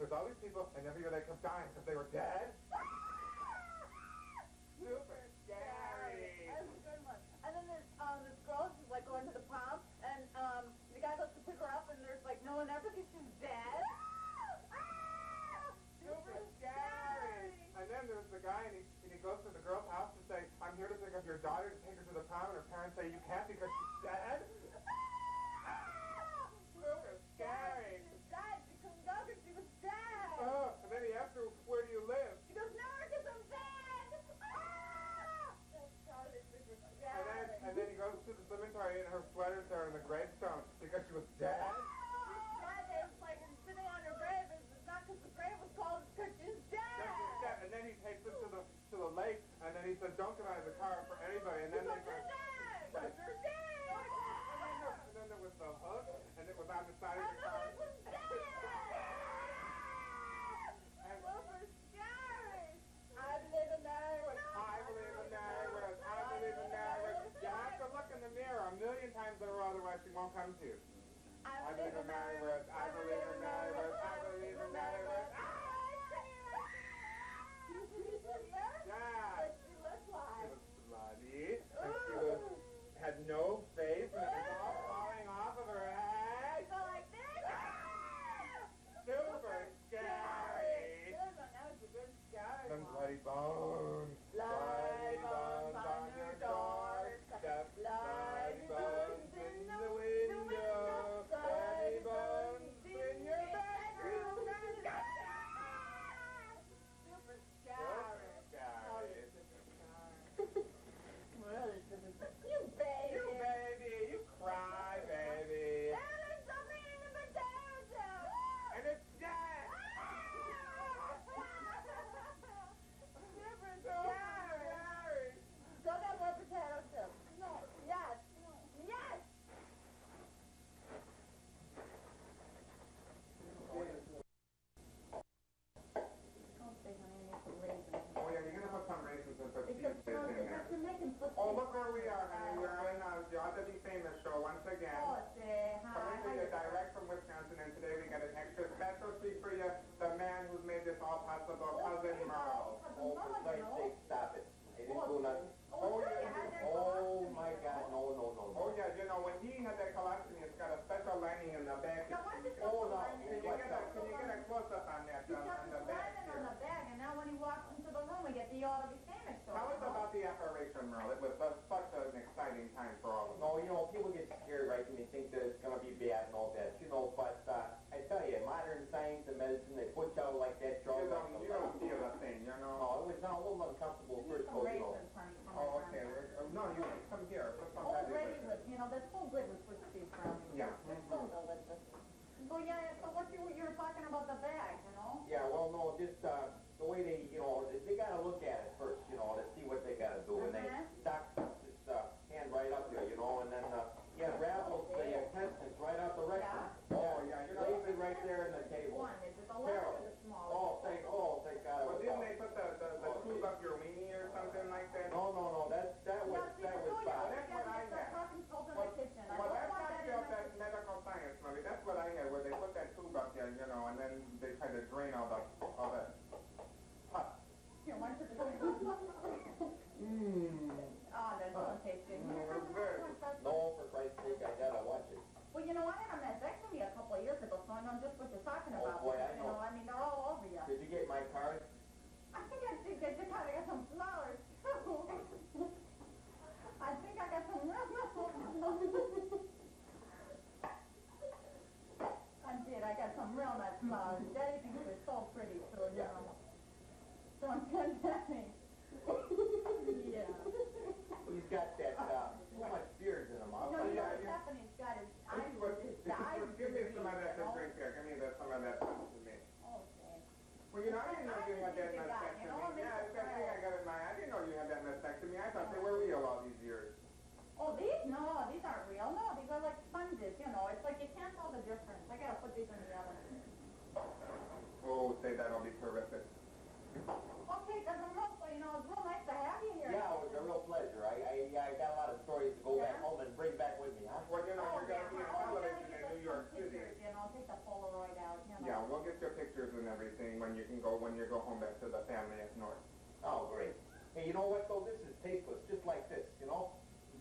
there's all these people, and every year they kept dying because they were dead. Super scary. That's a good one. And then there's this girl, she's like going to the prom, and the guy goes to pick her up, and there's like no one there because she's dead. Super scary. And then there's the guy, and he goes to the girl's house to say, I'm here to pick up your daughter to take her to the prom, and her parents say, you can't because she's dead. Super scary. She's dead. She couldn't go because she was dead. Oh, and then he asked her, where do you live? She goes, no, because I'm dead. And then he goes to the cemetery, and her sweater's there in the gravestone because she was dead. It's like sitting on her grave. It's not because the grave was called, it's because she's dead. And then he takes her to the lake, and then he says, don't get out of the car for anybody. And then they go, because you're dead. And then there was the hook, and it was on the side of the car. And super scary. I believe in marriage. I believe in marriage. I believe in marriage. You have to look in the mirror a million times in a row, otherwise she won't come to you. I believe in marriage. I believe in marriage. I believe in marriage. Yeah. What she looked like. She was bloody, and she had no face, and it was all falling off of her head. Go like this. Super scary. Good one. That was a good scary Some one. bloody bones. Bloody bones on your doorstep. Bloody bones in the window. Bloody bones in your bedroom. Super scary. Really super scary. You baby. You baby. You cry, baby. And there's something in the potato chip. And it's dead. Super scary. Go get more potato chips. No. Yes. Yes. Oh yeah, you're gonna put some raisins and put cheese in there. Oh, look where we are, honey. We're in the YouOughtaBe Famous show once again. Coming to you direct from Wisconsin, and today we got an extra special treat for you. The man who's made this all possible, Cousin Merle. Oh, for Christ's sake, stop it. I didn't do nothing. Oh yeah. Oh my God, no. Oh yeah, you know, when he had that colostomy, it's got a special lining in the back. Oh no. Can you get a close-up on that, on the back here? On the bag, and now when he walks into the room, we get the YouOughtaBe Famous show. Tell us about the operation, Merle. It was such an exciting time for all of us. No, you know, people get scared, right, and they think that it's going to be bad and all that, you know, but I tell you, modern science and medicine, they put you out like that, You don't feel a thing, you know? No, it was not a little uncomfortable first of all, you know. Oh, okay. No, you come here. Put some Oh, veggies ready in. with, you know, that's so good with Swiss cheese brownies. Yeah. It's so delicious. So yeah, so what you were talking about the bag, you know? Yeah, well, no, just the way they, you know, they got to look at it first, you know, to see what they got to do, and they doc just hand right up there, you know, and then, yeah, way up north. Oh, great. Hey, you know what, though? This is tasteless, just like this, you know?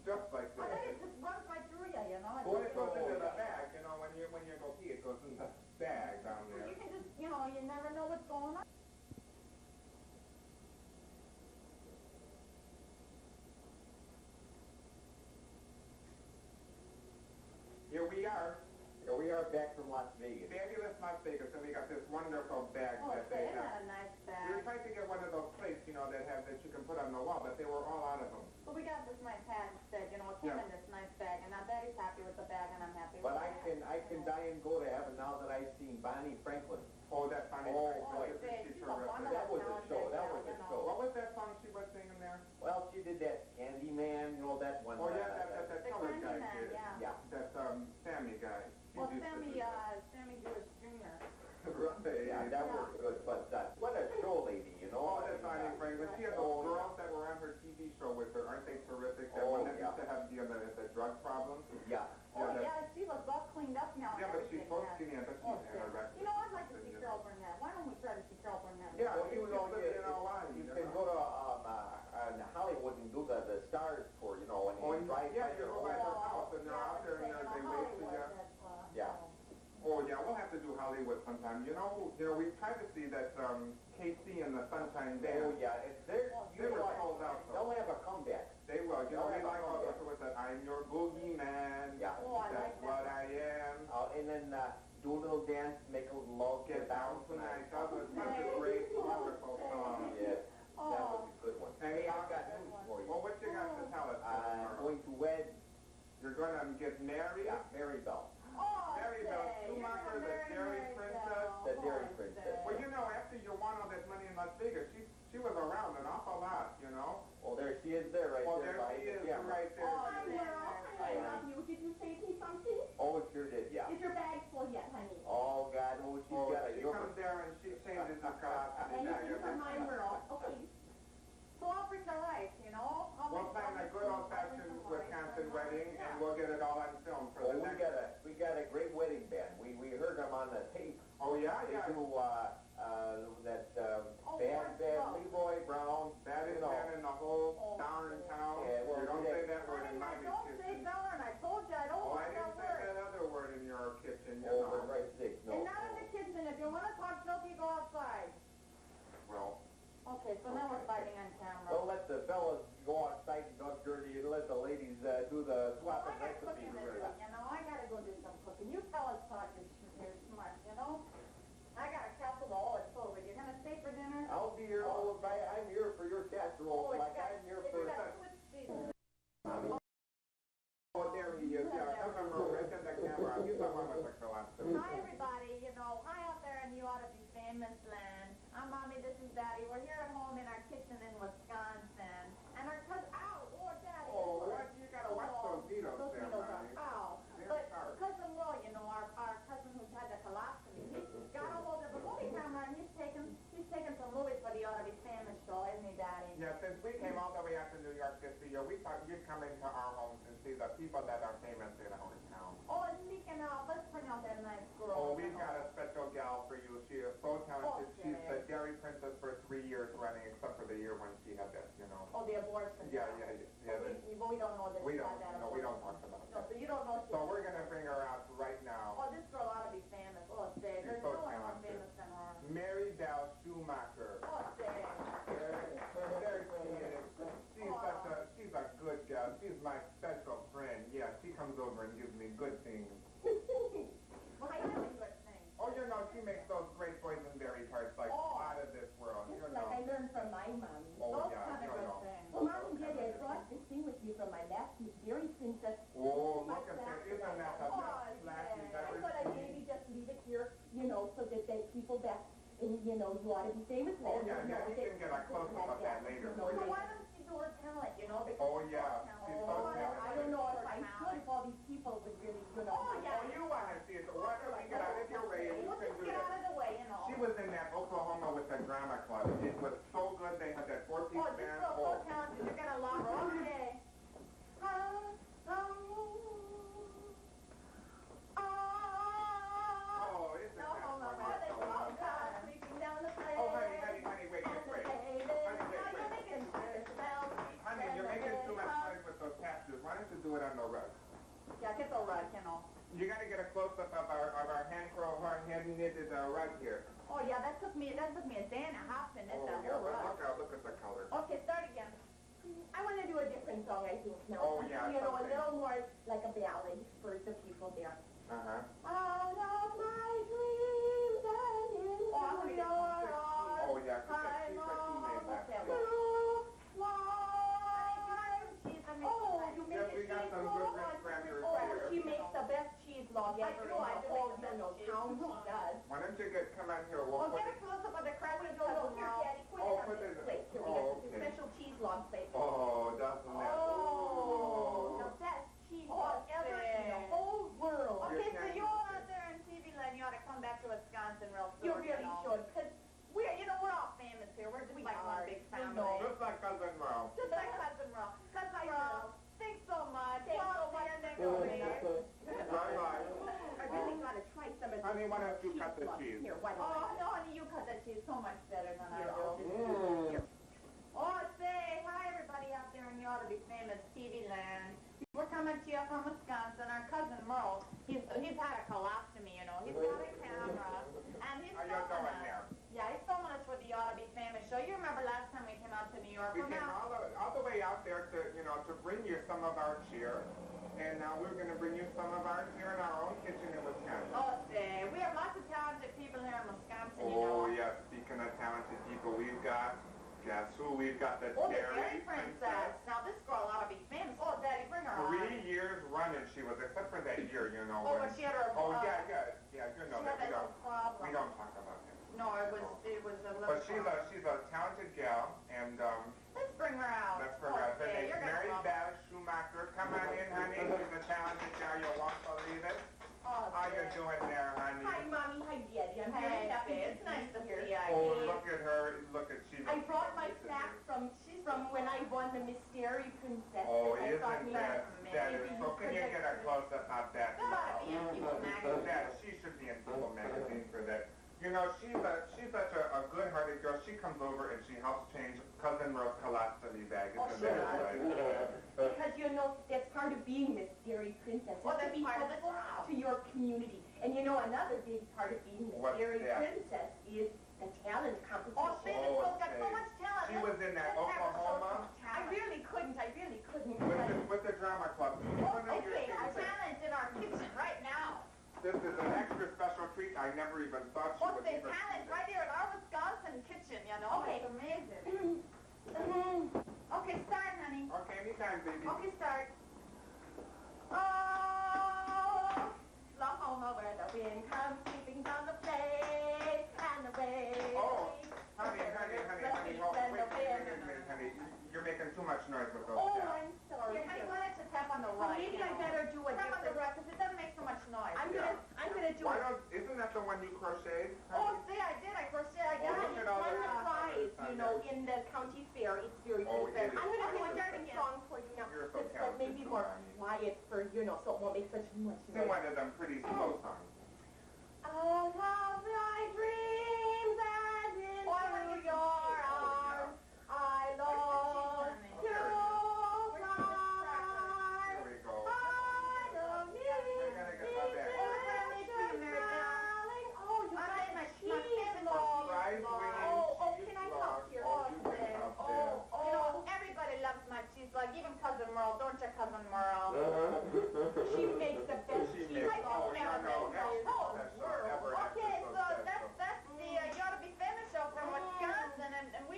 Just like I this. think it just runs right through you, you know? Well, it goes into the bag, you know, when you go pee, it goes in the bag down there. You can just, you know, you never know what's going on. Here we are. Here we are back from Las Vegas. Fabulous Las Vegas, and we got this wonderful bag Oh, that they isn't have. that a nice We bag? were trying to get one of those plates, you know, that you can put on the wall, but they were all out of them. But we got this nice bag, you know, it came in this nice bag, and now Daddy's happy with the bag, and I'm happy with But the I bag. can die and go to heaven now that I've seen Bonnie Franklin. Oh, that funny Oh, place. boy. Isn't she She's a terrific? wonderful That was a show, that was a show. What was that song she was singing there? Well, she did that Candyman, you know, that one. Oh, yeah, that The colored guy Candyman, did. yeah. Yeah. That, Sammy guy. He Well, used to Sammy do that. Jewish Jr. Right. Yeah, that was good, but what a show lady, you know? Oh, that's Bonnie Franklin. She had those girls that were on her TV show with her. Aren't they terrific? That one that used to have the drug problems. Yeah. Oh, yeah, she looks all cleaned up now. Yeah, but she's so skinny, but Oh, she's anorexic. you know, I'd like to see Carol Burnett. Why don't we try to see Carol Burnett? Yeah, Well, you know, live in Hawaii, you you can know. go to Hollywood and do the Stars tour, you know, Oh, and drive yeah, by you their go by own. her house and they're out there and they wait for you. Yeah. Oh, yeah, we'll have to do Hollywood sometime. You know, we tried to see that KC and the Sunshine Band. Oh, yeah, They were sold out, though. They'll have a comeback. They will. You know, They'll we have like a all comeback. those with that I'm your boogeyman. Yeah. Oh, I like That's what I am. And then do a little dance, make a little love, Get down tonight. That was such a great, wonderful song. Yes, that was a good one. Hey, I've got news for you. Well, what you got to tell us? I'm going to wed, You're going to get married? Mary Bell. Oh, Mary Bell Schumacher, the Dairy Princess. The Dairy Princess. Well, you know, after you won all that money in Las Vegas, she was around an awful lot, you know? Oh, there she is there, right Well, there. there by she the is, camera. right there. I love you. Did you save me something? Oh, it sure did, yeah. Is your bag full yet, honey? Oh, God, oh, she's Oh, got a she yogurt. comes there and she changes the cost. Anything for my world. Okay. So I'll bring the rice, you know? We'll plan a good old-fashioned Wisconsin wedding, and we'll get it all on film for Oh, the next... we got a great wedding band. We heard them on the tape. Oh, yeah, They yeah. do, bad Leroy Brown. That is you know. been in the whole darn town. Yeah, well, You don't yeah. say that word in my Don't say kitchen. darn, I told you, I don't Oh, I want didn't that say word. that other word in your kitchen, you Oh, know. right, six, no. And not in the kitchen, if you want to talk filthy, go outside. Well, Okay, so now we're fighting on camera. Don't let the fellas go outside and dog dirty and let the ladies do the Well, swapping I got cooking recipes. to do, you know, I gotta go do some cooking. You fellas talk you're smart, you know? I got a casserole, it's over. You're gonna stay for dinner? I'll be here all the time. I'm here for your casserole, like I'm here for... oh, there he is, yeah. I remember right in the camera. He's the one with the colostomy. Hi, everybody. You know, hi out there in YouOughtaBe Famous land. I'm Mommy, this is Daddy. We're here at home in our kitchen in Wisconsin. And our cousin, ow, oh, Daddy. Oh, what? You gotta watch those needles Those there, needles Mommy. are, ow. They're But sharp. Cousin Will, you know, our cousin who's had the colostomy, he's got a hold of the movie camera and he's taking some movies for the YouOughtaBe Famous show, isn't he, Daddy? Yeah, since we came all the way out to New York this year, we thought you'd come into our homes and see the people that are famous in our town. Oh, and speaking of, let's bring out that nice girl. Oh, we've got a special gal for you. She is so talented. Oh, She's the okay. Dairy Princess for 3 years running, except for the year when she had that, you know. Oh, the abortion. Yeah. We don't know that We she don't, had that no, we abortion. don't talk about No, that. so you don't know she... So we're gonna bring her out right now. Oh, this girl ought to be famous. Oh, say, She's there's so no one more talented. famous than her. Mary Bell Schumacher. Oh, say. There she is. She's a good gal. She's my special friend. Yeah, she comes over and gives me good things. Well, I have a good thing. Oh, you know, she makes those great boysenberry tarts like Oh. out of this world. You Just know. like I learned from my mom. Oh, Those yeah, kind of you good know. things. Well, Mom and Daddy, I brought this thing with me from my last Miss Dairy Princess. Oh, look at that. Isn't that a Oh, flashy yeah. I beverage? thought I'd maybe just leave it here, you know, so that they people back in, you know, you ought to be famous. Oh, yeah, yeah, we can get a close-up of that later. So why don't you do her talent, you know? Because Oh, yeah. She's so Oh, talented. I don't know if I should, if all these people would really, you know. Oh, yeah. Oh, you want to see it. So why don't we get out of your way and you We'll can just do get that? out of the way, you know. She was in that Oklahoma with the drama club. It was so good. They had that four-piece Oh, this band. girl's so talented. You're gonna love her. Okay. Oh, isn't No, that hold on. wonderful? Creeping down the Oh, honey, wait. don't you do it on the rug? Yeah, get the rug, you know. You gotta get a close-up of our hand-knitted rug here. Oh yeah, that took me a day and a half to knit that yeah, whole rug. look at the color. Okay, start again. I want to do a different song, I think, now. Oh, yeah, You know, a something. little more like a ballad for the people there. Uh-huh. Out of my dreams and into your arms, Oh, yeah, she said she made that. Oh, you make Yes, a we got cheese some log. good Red Cranberry Oh, here. she makes the best cheese log I ever do, in I the do whole, make the you know, best town. cheese She does. Why don't you come on here? Well, We'll get put a close-up of the crackling No, cousin here, now. Daddy, put it Oh, on put this it- plate. Here, we oh, got okay. a special cheese log plate. Oh, doesn't that? Oh, the best cheese log ever in the whole world. Okay, so you all out there in TV land, you ought to come back to Wisconsin real soon. You really should, because We're all famous here. We're just like one big family. Just like Cousin Merle. Just like Cousin Merle. Cousin Merle, thanks so much. Thanks so Well, much. see you next week. Bye-bye. I really got to try some of this. Honey, why don't you cut the log. cheese? Here, why don't Oh, I? no, honey, you cut that cheese so much better than I Here, I'll do. just do this here. Oh, say, hi everybody out there in You Ought to Be Famous TV land. We're coming to you from Wisconsin. Our cousin Merle, he's had a colostomy, you know. He's got a camera, and he's How you filming doing us. there? Yeah, he's filming us for the You Ought to Be Famous show. You remember last time we came out to New York? We Well, came now, all the way out there to bring you some of our cheer. And now we're going to bring you some of our cheer in our own kitchen in Wisconsin. oh, say, we have lots of talented people here in Wisconsin, you Oh, know. yeah, speaking of talented people, we've got, guess who? We've got the Oh, the Dairy Dairy Princess. Now, this girl ought to be famous. Oh, Daddy, bring her on. 3 years running she was, except for that year, you know. Oh, when- but she had her... Oh, uh, yeah, you know she that. had that little problem. We don't talk about him. No, it was a little But she's a talented gal, and Let's bring her out. that's for her. Her Okay, name's you're gonna Mary love Beth Schumacher. Come on in, honey. She's a talented gal. You won't believe it. Oh, How you doing there, honey? Hi, Mommy. Hi, Daddy. I'm very Hey, happy to it's nice to be here. see you. Oh, look at her. Look at she. I brought my snacks from when I won the Miss Dairy Princess. Oh, and I thought isn't maybe that is you so? Can could you get a close up of that? That ought to be in People magazine. That she should be in People magazine for that. You know, she's such a good-hearted girl. She comes over and she helps change Cousin Merle's colostomy bag. Oh, Isn't she that does. right? Because, you know, that's part of being Miss Dairy Princess. Well, is to that's be part of the helpful job. to your community. And, you know, another big part of being Miss What's Dairy that? Princess is the talent competition. Oh, see, this girl's got so okay. much talent. She was in that Let's have her show Oklahoma some I talent. really couldn't. with the drama club. One of your Okay, our things that- talent in our kitchen right now. This is an extra special treat. I never even thought she What's would the even. talent right here in our Wisconsin kitchen, you know? Okay. It's amazing. Okay, start, honey. Okay, anytime, baby. Okay, start. Oh, Oklahoma, where the wind comes sweeping down the plain and the waves. Oh, honey. Oh, wait, honey. You're making too much noise with those Oh, taps. I'm sorry. Here, honey, why don't you tap on the Well, right? maybe you I know? better do a Tap on the different. right, because it doesn't make so much noise. I'm gonna do Why it. don't? Isn't that the one you crocheted? Oh, see, I did. I crocheted. I Oh, got look it. at all Won that. the prize, you know, in the county fair. It's very Oh, good. it is. I'm gonna do a Okay, different again. song for you now. You're so It's talented, maybe more Giovanni. quiet for, you know, so it won't make such much Sing noise. one of them pretty slow songs. Out of my dreams and into your arms, I long to fly. Here we go. I don't need I gotta get my bag. Oh, you got my cheese log. Fried wing Oh, cheese can I log. help here? Oh, you can help there. You know, everybody loves my cheese log, even Cousin Merle. Don't you, Cousin Merle? She makes the best She cheese makes, log oh, ever. no, extra ever. Okay, so that's the You Ought to Be Famous show from Wisconsin, and we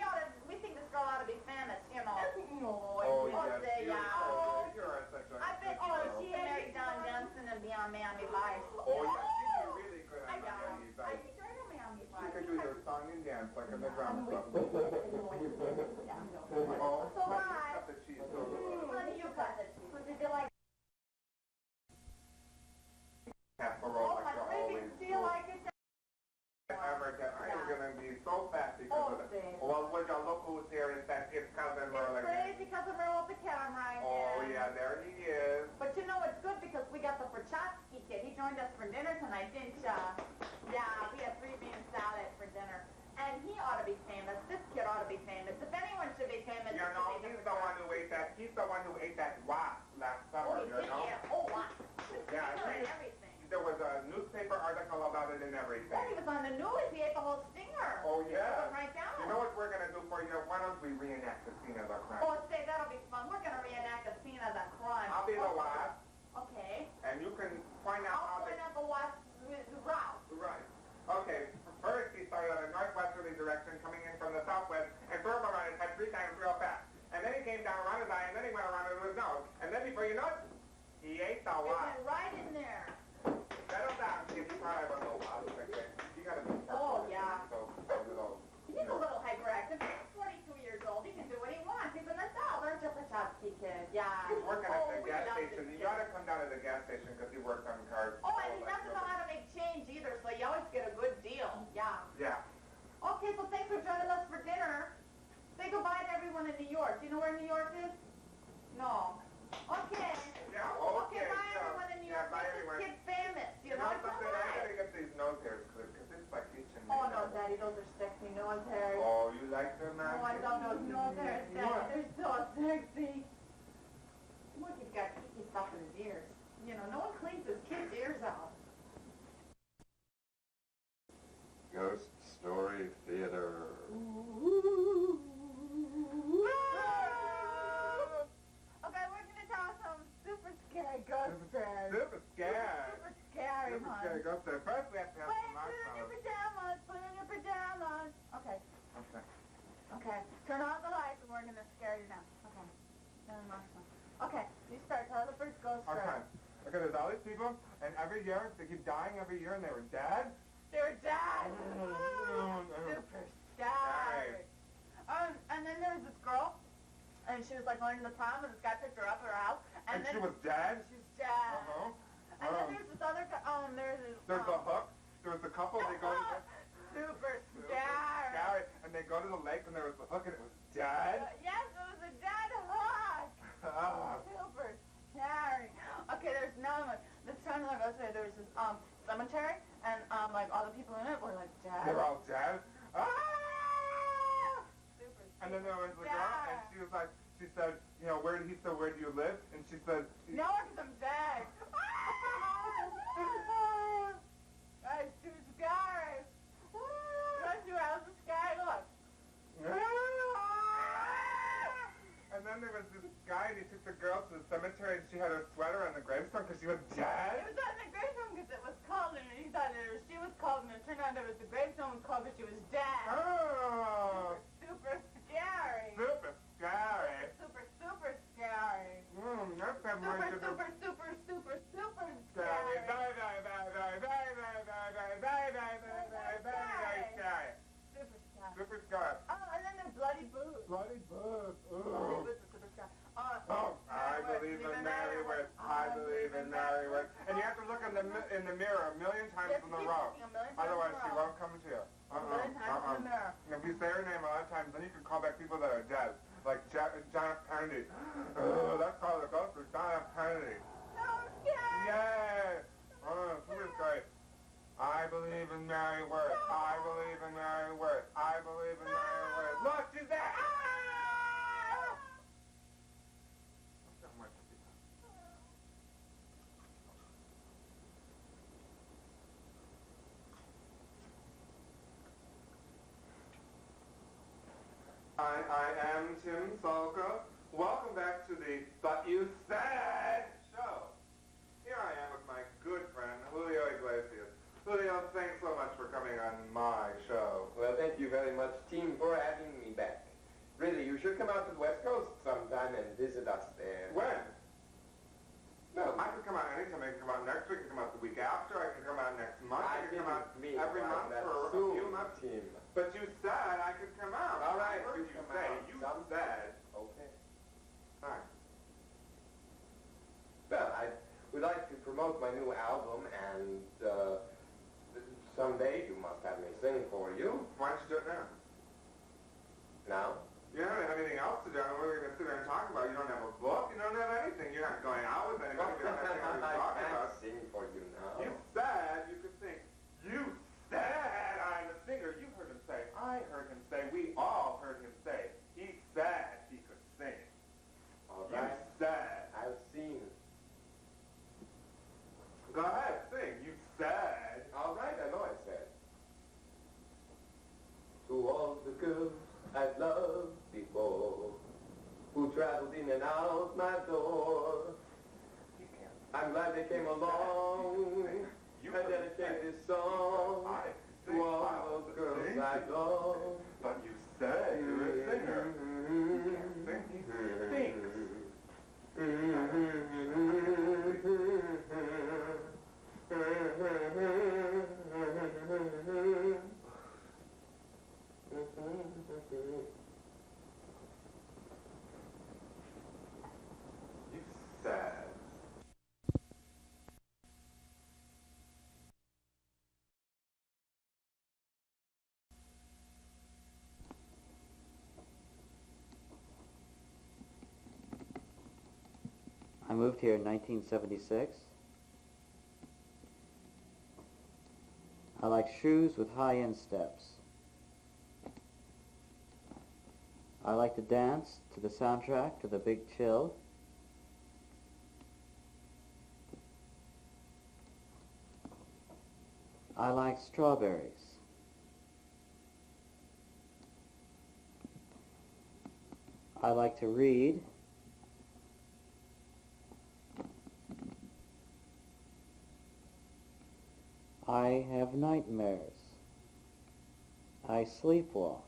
think this girl ought to be famous, you know. Oh, yes, say, you're yeah. so good. You're such a I bet good you girl. she can marry Don Johnson and be on Miami Vice. Oh, yes, she'd be really good I on got Miami I Vice. think right on Miami She Vice. could do your song and dance like in the drama I'm club. with Oh, So honey, bye. cut the cheese so good. Honey, you got it. So did they like Half a Oh, roll my like you're baby, always do you like it? ever get. I'm gonna be so fat because Oh, of it. thanks. Well, would you look who's here? It's Cousin Merle It's again. crazy Cousin Merle with the camera again. Oh, yeah, there he is. But you know it's good because we got the Prochatsky kid. He joined us for dinner tonight, didn't ya? Yeah, we had 3 bean salad for dinner. And he ought to be famous. This kid ought to be famous. If anyone should be famous, You it know, should be he's this the guy. one who ate that. He's the one who ate catch wasps last summer, you know? Yeah, oh, wow. Yeah, Stinger and everything. There was a newspaper article about it and everything. Oh, he was on the news. He ate the whole stinger. Oh, yeah. Right down. You know what we're going to do for you? Why don't we reenact the scene of the crime? Oh, say, that'll be fun. We're going to reenact the scene of the crime. I'll be the wasp, Okay. and you can point out how I'll point out the wasp's route. Right. Okay, first he started on a northwesterly direction coming in from the southwest and threw up around his head 3 times real fast. And then he came down around his eye, and then he went around his nose. And then before you know it, he ate the It wasp. went right in there. Settle down, kid. You probably have a little wasp. Okay? You got to be careful. Oh, yeah. So, a little, He's a little hyperactive. He's 42 years old. He can do what he wants. He's an adult. Aren't you, Pachowski kid? Yeah. He's working at the we gas love station. this You ought to come down to the gas station because he works on cars. Oh, and he doesn't know how to make change either, so you always get a good deal. Yeah. Yeah. Okay, so thanks for joining us for dinner. Say goodbye to everyone in New York. Do you know where New York is? No. Okay. Yeah, Okay, bye everyone in New York. Yeah, bye Make everyone. this kid famous. You know something? I gotta get these nose hairs clipped because it's like itching me. Oh, no, Daddy, those are sexy nose hairs. Oh, you like them, man? Oh, I love those nose hairs, Daddy. They're so sexy. Look, he's got kinky stuff in his ears. You know, no one cleans his kid's ears out. Ghost Story Theater. Okay, we're gonna tell some super scary ghost stories. Super scary. Super scary Super ones. scary ghost story. First we have to have Wait, some put on your marshmallows. pajamas. Put on your pajamas. Okay. Okay. Okay. Turn off the lights and we're gonna scare you now. Okay. Then marshmallow. Okay. You start. Tell the first ghost story. Okay. Okay, there's all these people, and every year, they keep dying every year, and they were dead. They were dead. Super scary. And then there was this girl, and she was like going to the prom, and this guy picked her up at her house, And then she was dead? She was dead. Uh-huh. And then there's this other, there's this. There's the hook. There was the couple, they go to the... Super scary. scary. And they go to the lake, and there was the hook, and it was dead. Yes, it was a dead hook. Ah. Super scary. Okay, there's another one. This time I go say there was this cemetery, and like all the people in it were like dead. They were all dead. Ah! Super And then there was the girl, scary. and she was like, she said, you know, where do you live? And she said, No, because I'm dead. That's too scary. That's too, how's the sky look? And then there was this guy, and he took the girl to the cemetery, and she had her sweater on the gravestone because she was dead. It was on the gravestone because it was cold, and he thought she was cold, and it turned out the gravestone was cold because she was dead. Oh. Super scary. Super scary. Super, super scary. That's that Super, much of super, super, super, super scary. scary. Very, very, very, very, very, very, very, very, very, very, very, very, very, very scary. Super scary. Super scary. Oh, and then there's bloody boots. Bloody boots. Bloody boots are super scary. Oh, I believe in Mary Worth. I believe in Mary Worth. And you have to look in the mirror a million times in a row. Otherwise, she won't come to you. A million times in the mirror. If you say her name a lot of times, then you can call back people that are dead. Like John F. Kennedy. That's called the ghost of John F. Kennedy. So scary. Yay! Super great. I believe in Mary Worth. I believe in Mary Worth. I believe in Mary Worth. Look, she's there! I am Tim Salka. Welcome back to the But You Said show. Here I am with my good friend, Julio Iglesias. Julio, thanks so much for coming on my show. Well, thank you very much, team, for having me back. Really, you should come out to the West Coast sometime and visit us there. When? No, I can come out anytime. I can come out next week. I can come out the week after. I can come out next month. I can come out every month for a few months. Team. But you said I could come out. All right, I heard you you come say. out. You said. Okay. Fine. Well, I would like to promote my new album, and someday you must have me sing for you. Why don't you do it now? Now? You don't have anything else to do. I mean, what are we going to sit there and talk about? You don't have a book. You don't have anything. You're not going out with anybody. You don't have anything to I talk can't about. sing for you now. You said you could sing. You said I'm a singer. You heard him say. I heard him say. We all heard him say. He said he could sing. All You right. said. I'm glad they came along. I dedicate this song to all those girls I know. But you said you were a singer. Sing. You sad. I moved here in 1976. I like shoes with high insteps. I like to dance to the soundtrack to The Big Chill. I like strawberries. I like to read. I have nightmares. I sleepwalk.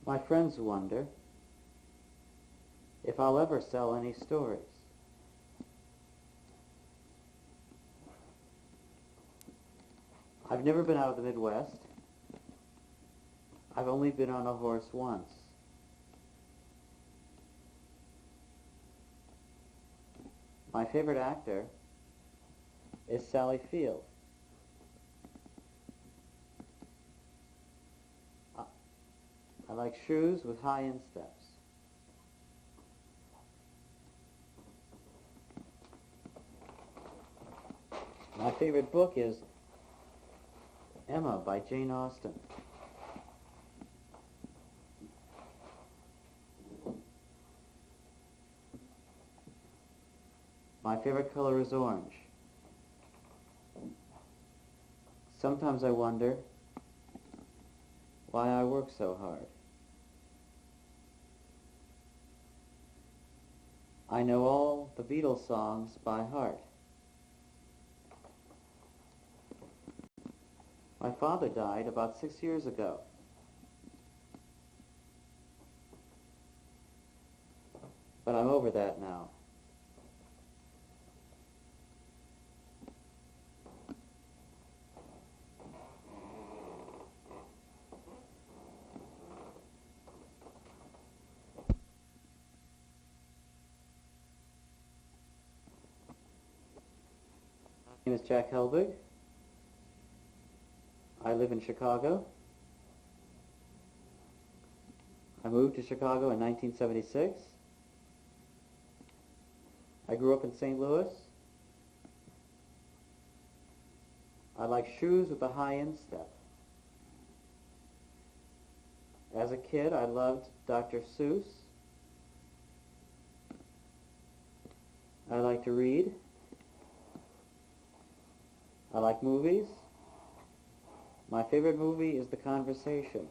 My friends wonder if I'll ever sell any stories. I've never been out of the Midwest. I've only been on a horse once. My favorite actor is Sally Field. I like shoes with high insteps. My favorite book is Emma by Jane Austen. My favorite color is orange. Sometimes I wonder why I work so hard. I know all the Beatles songs by heart. My father died about 6 years ago. But I'm over that now. My name is Jack Helbig. I live in Chicago. I moved to Chicago in 1976. I grew up in St. Louis. I like shoes with a high instep. As a kid, I loved Dr. Seuss. I like to read. I like movies. My favorite movie is The Conversation.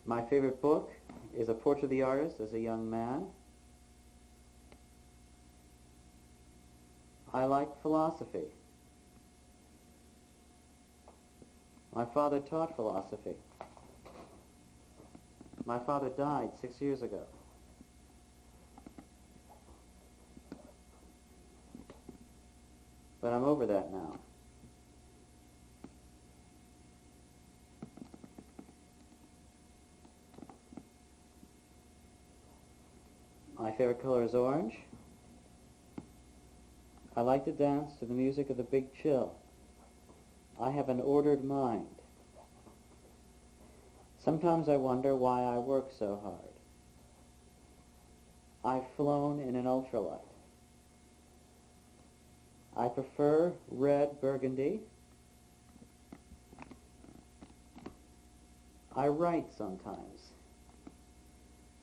My favorite book is A Portrait of the Artist as a Young Man. I like philosophy. My father taught philosophy. My father died 6 years ago. But I'm over that now. My favorite color is orange. I like to dance to the music of The Big Chill. I have an ordered mind. Sometimes I wonder why I work so hard. I've flown in an ultralight. I prefer red burgundy. I write sometimes.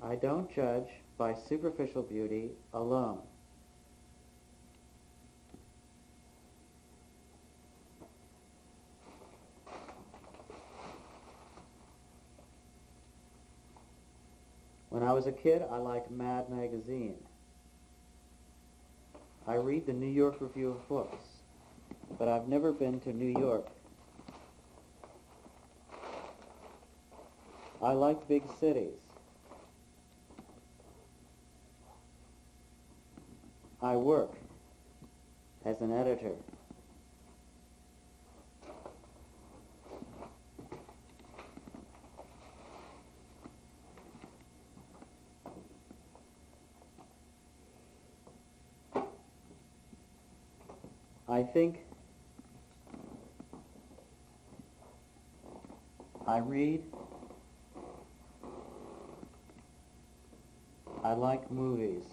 I don't judge by superficial beauty alone. was a kid, I liked Mad magazine. I read the New York Review of Books, but I've never been to New York. I like big cities. I work as an editor. I think, I read, I like movies.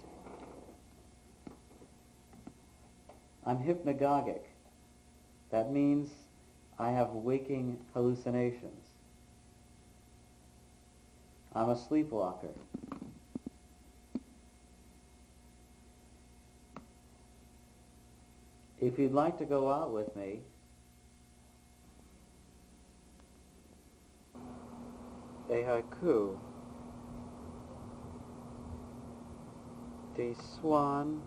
I'm hypnagogic. That means I have waking hallucinations. I'm a sleepwalker. If you'd like to go out with me, a haiku. The swan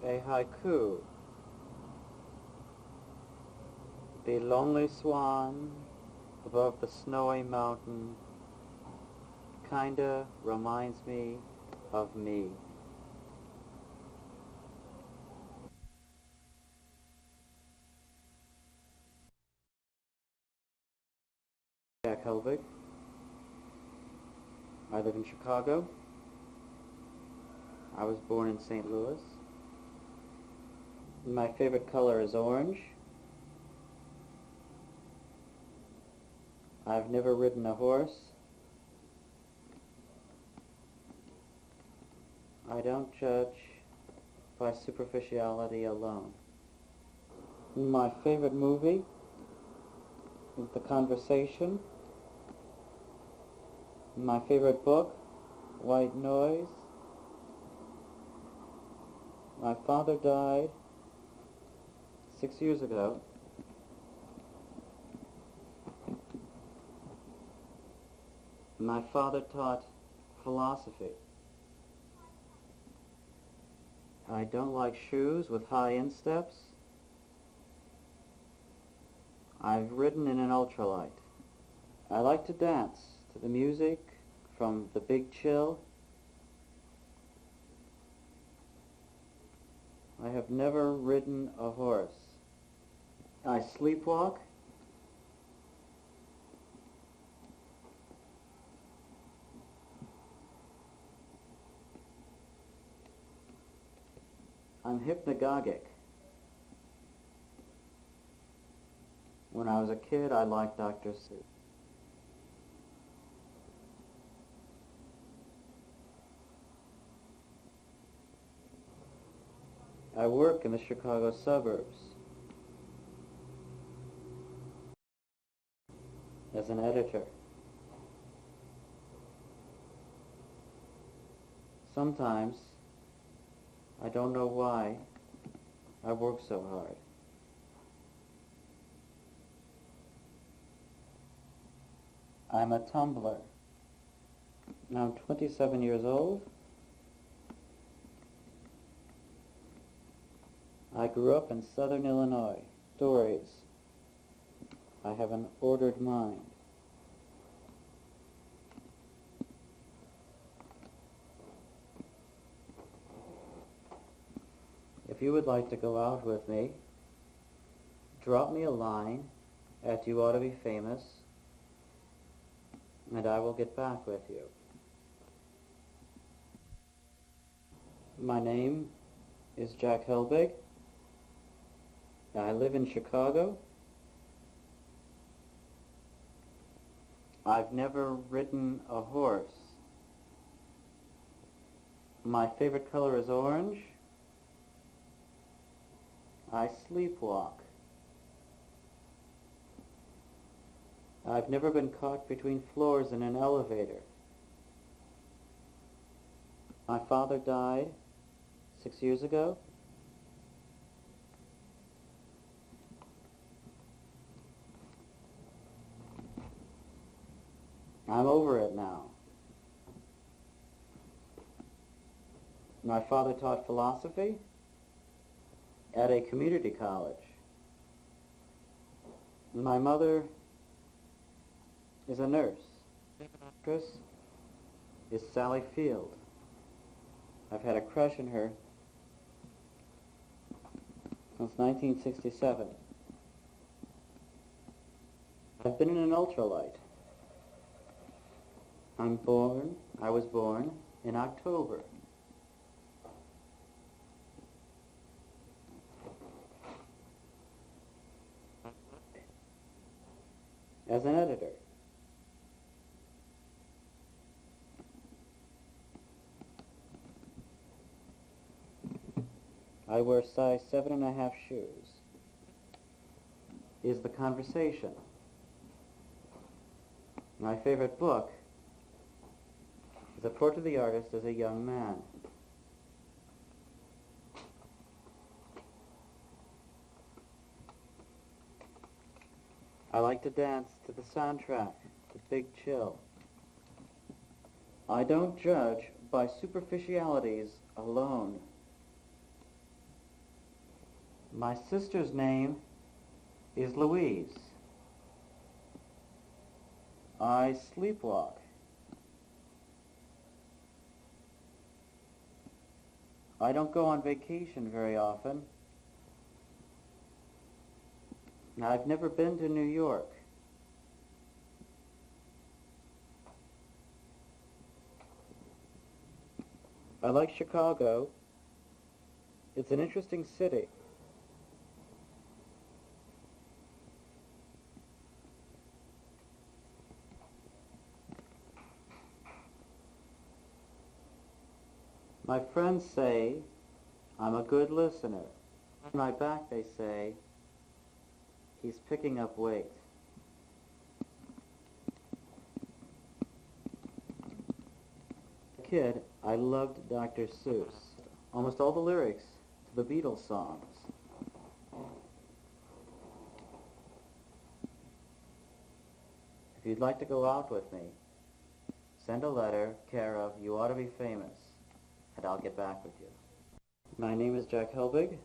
a haiku. The lonely swan above the snowy mountain kinda reminds me of me. Jack Helbig. I live in Chicago. I was born in St. Louis. My favorite color is orange. I've never ridden a horse. I don't judge by superficiality alone. My favorite movie is The Conversation. My favorite book, White Noise. My father died 6 years ago. My father taught philosophy. I don't like shoes with high insteps. I've ridden in an ultralight. I like to dance to the music from The Big Chill. I have never ridden a horse. I sleepwalk. I'm hypnagogic. When I was a kid, I liked Dr. Seuss. I work in the Chicago suburbs as an editor. Sometimes I don't know why I work so hard. I'm a tumbler. Now I'm 27 years old. I grew up in southern Illinois. Stories. I have an ordered mind. If you would like to go out with me, drop me a line at YouOughtaBe Famous, and I will get back with you. My name is Jack Helbig. I live in Chicago. I've never ridden a horse. My favorite color is orange. I sleepwalk. I've never been caught between floors in an elevator. My father died 6 years ago. I'm over it now. My father taught philosophy at a community college. My mother is a nurse. Chris is Sally Field. I've had a crush on her since 1967. I've been in an ultralight. I was born in October. As an editor. I wear size 7.5 shoes. Is the conversation. My favorite book is a portrait of the artist as a young man. I like to dance to the soundtrack, The Big Chill. I don't judge by superficialities alone. My sister's name is Louise. I sleepwalk. I don't go on vacation very often. Now, I've never been to New York. I like Chicago. It's an interesting city. My friends say I'm a good listener. On my back they say he's picking up weight. As a kid, I loved Dr. Seuss. Almost all the lyrics to the Beatles songs. If you'd like to go out with me, send a letter, care of YouOughtaBe Famous, and I'll get back with you. My name is Jack Helbig.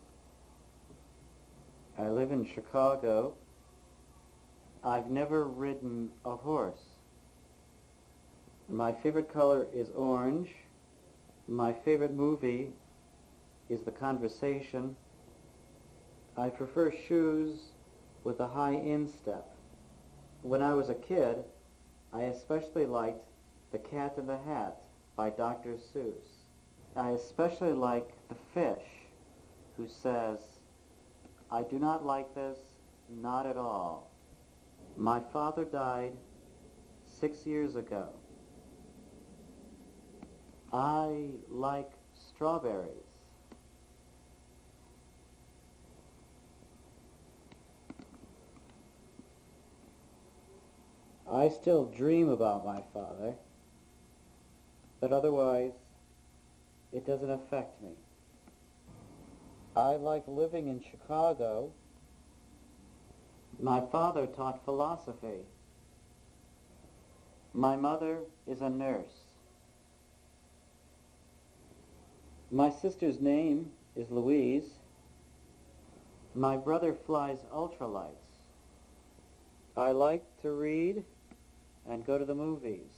I live in Chicago. I've never ridden a horse. My favorite color is orange. My favorite movie is The Conversation. I prefer shoes with a high instep. When I was a kid, I especially liked The Cat in the Hat by Dr. Seuss. I especially like the fish who says, "I do not like this, not at all." My father died 6 years ago. I like strawberries. I still dream about my father, but otherwise it doesn't affect me. I like living in Chicago. My father taught philosophy. My mother is a nurse. My sister's name is Louise. My brother flies ultralights. I like to read and go to the movies.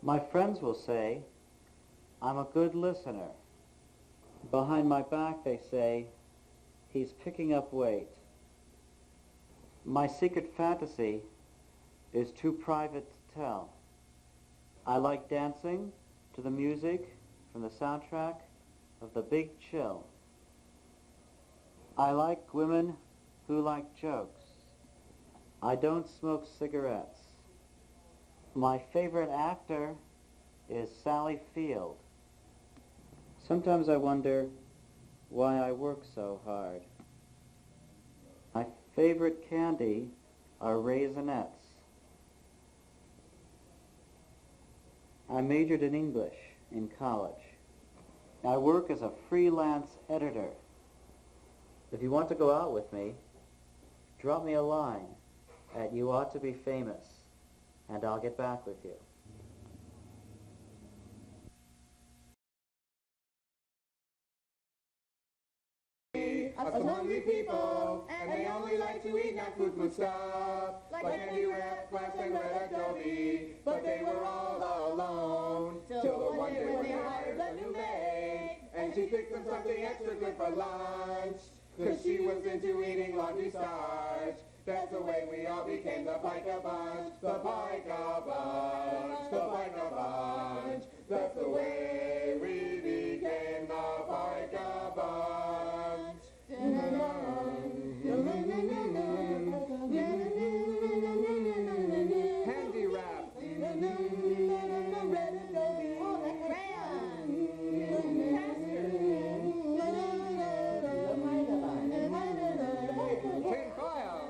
My friends will say, I'm a good listener. Behind my back they say, he's picking up weight. My secret fantasy is too private to tell. I like dancing to the music from the soundtrack of The Big Chill. I like women who like jokes. I don't smoke cigarettes. My favorite actor is Sally Field. Sometimes I wonder why I work so hard. My favorite candy are Raisinets. I majored in English in college. I work as a freelance editor. If you want to go out with me, drop me a line at YouOughtaBe Famous, and I'll get back with you. Us hungry people, and they only like to eat non-food stuff, like candy wrap, glass, and red Adobe. But they were all alone, till the one day when they hired a new maid, and she picked them something extra good for lunch, 'cause she was into eating laundry starch. That's the way we all became the Pica Bunch, the Pica Bunch, the Pica Bunch. That's the way we became the Pica Bunch. Handy wrap. Tin foil.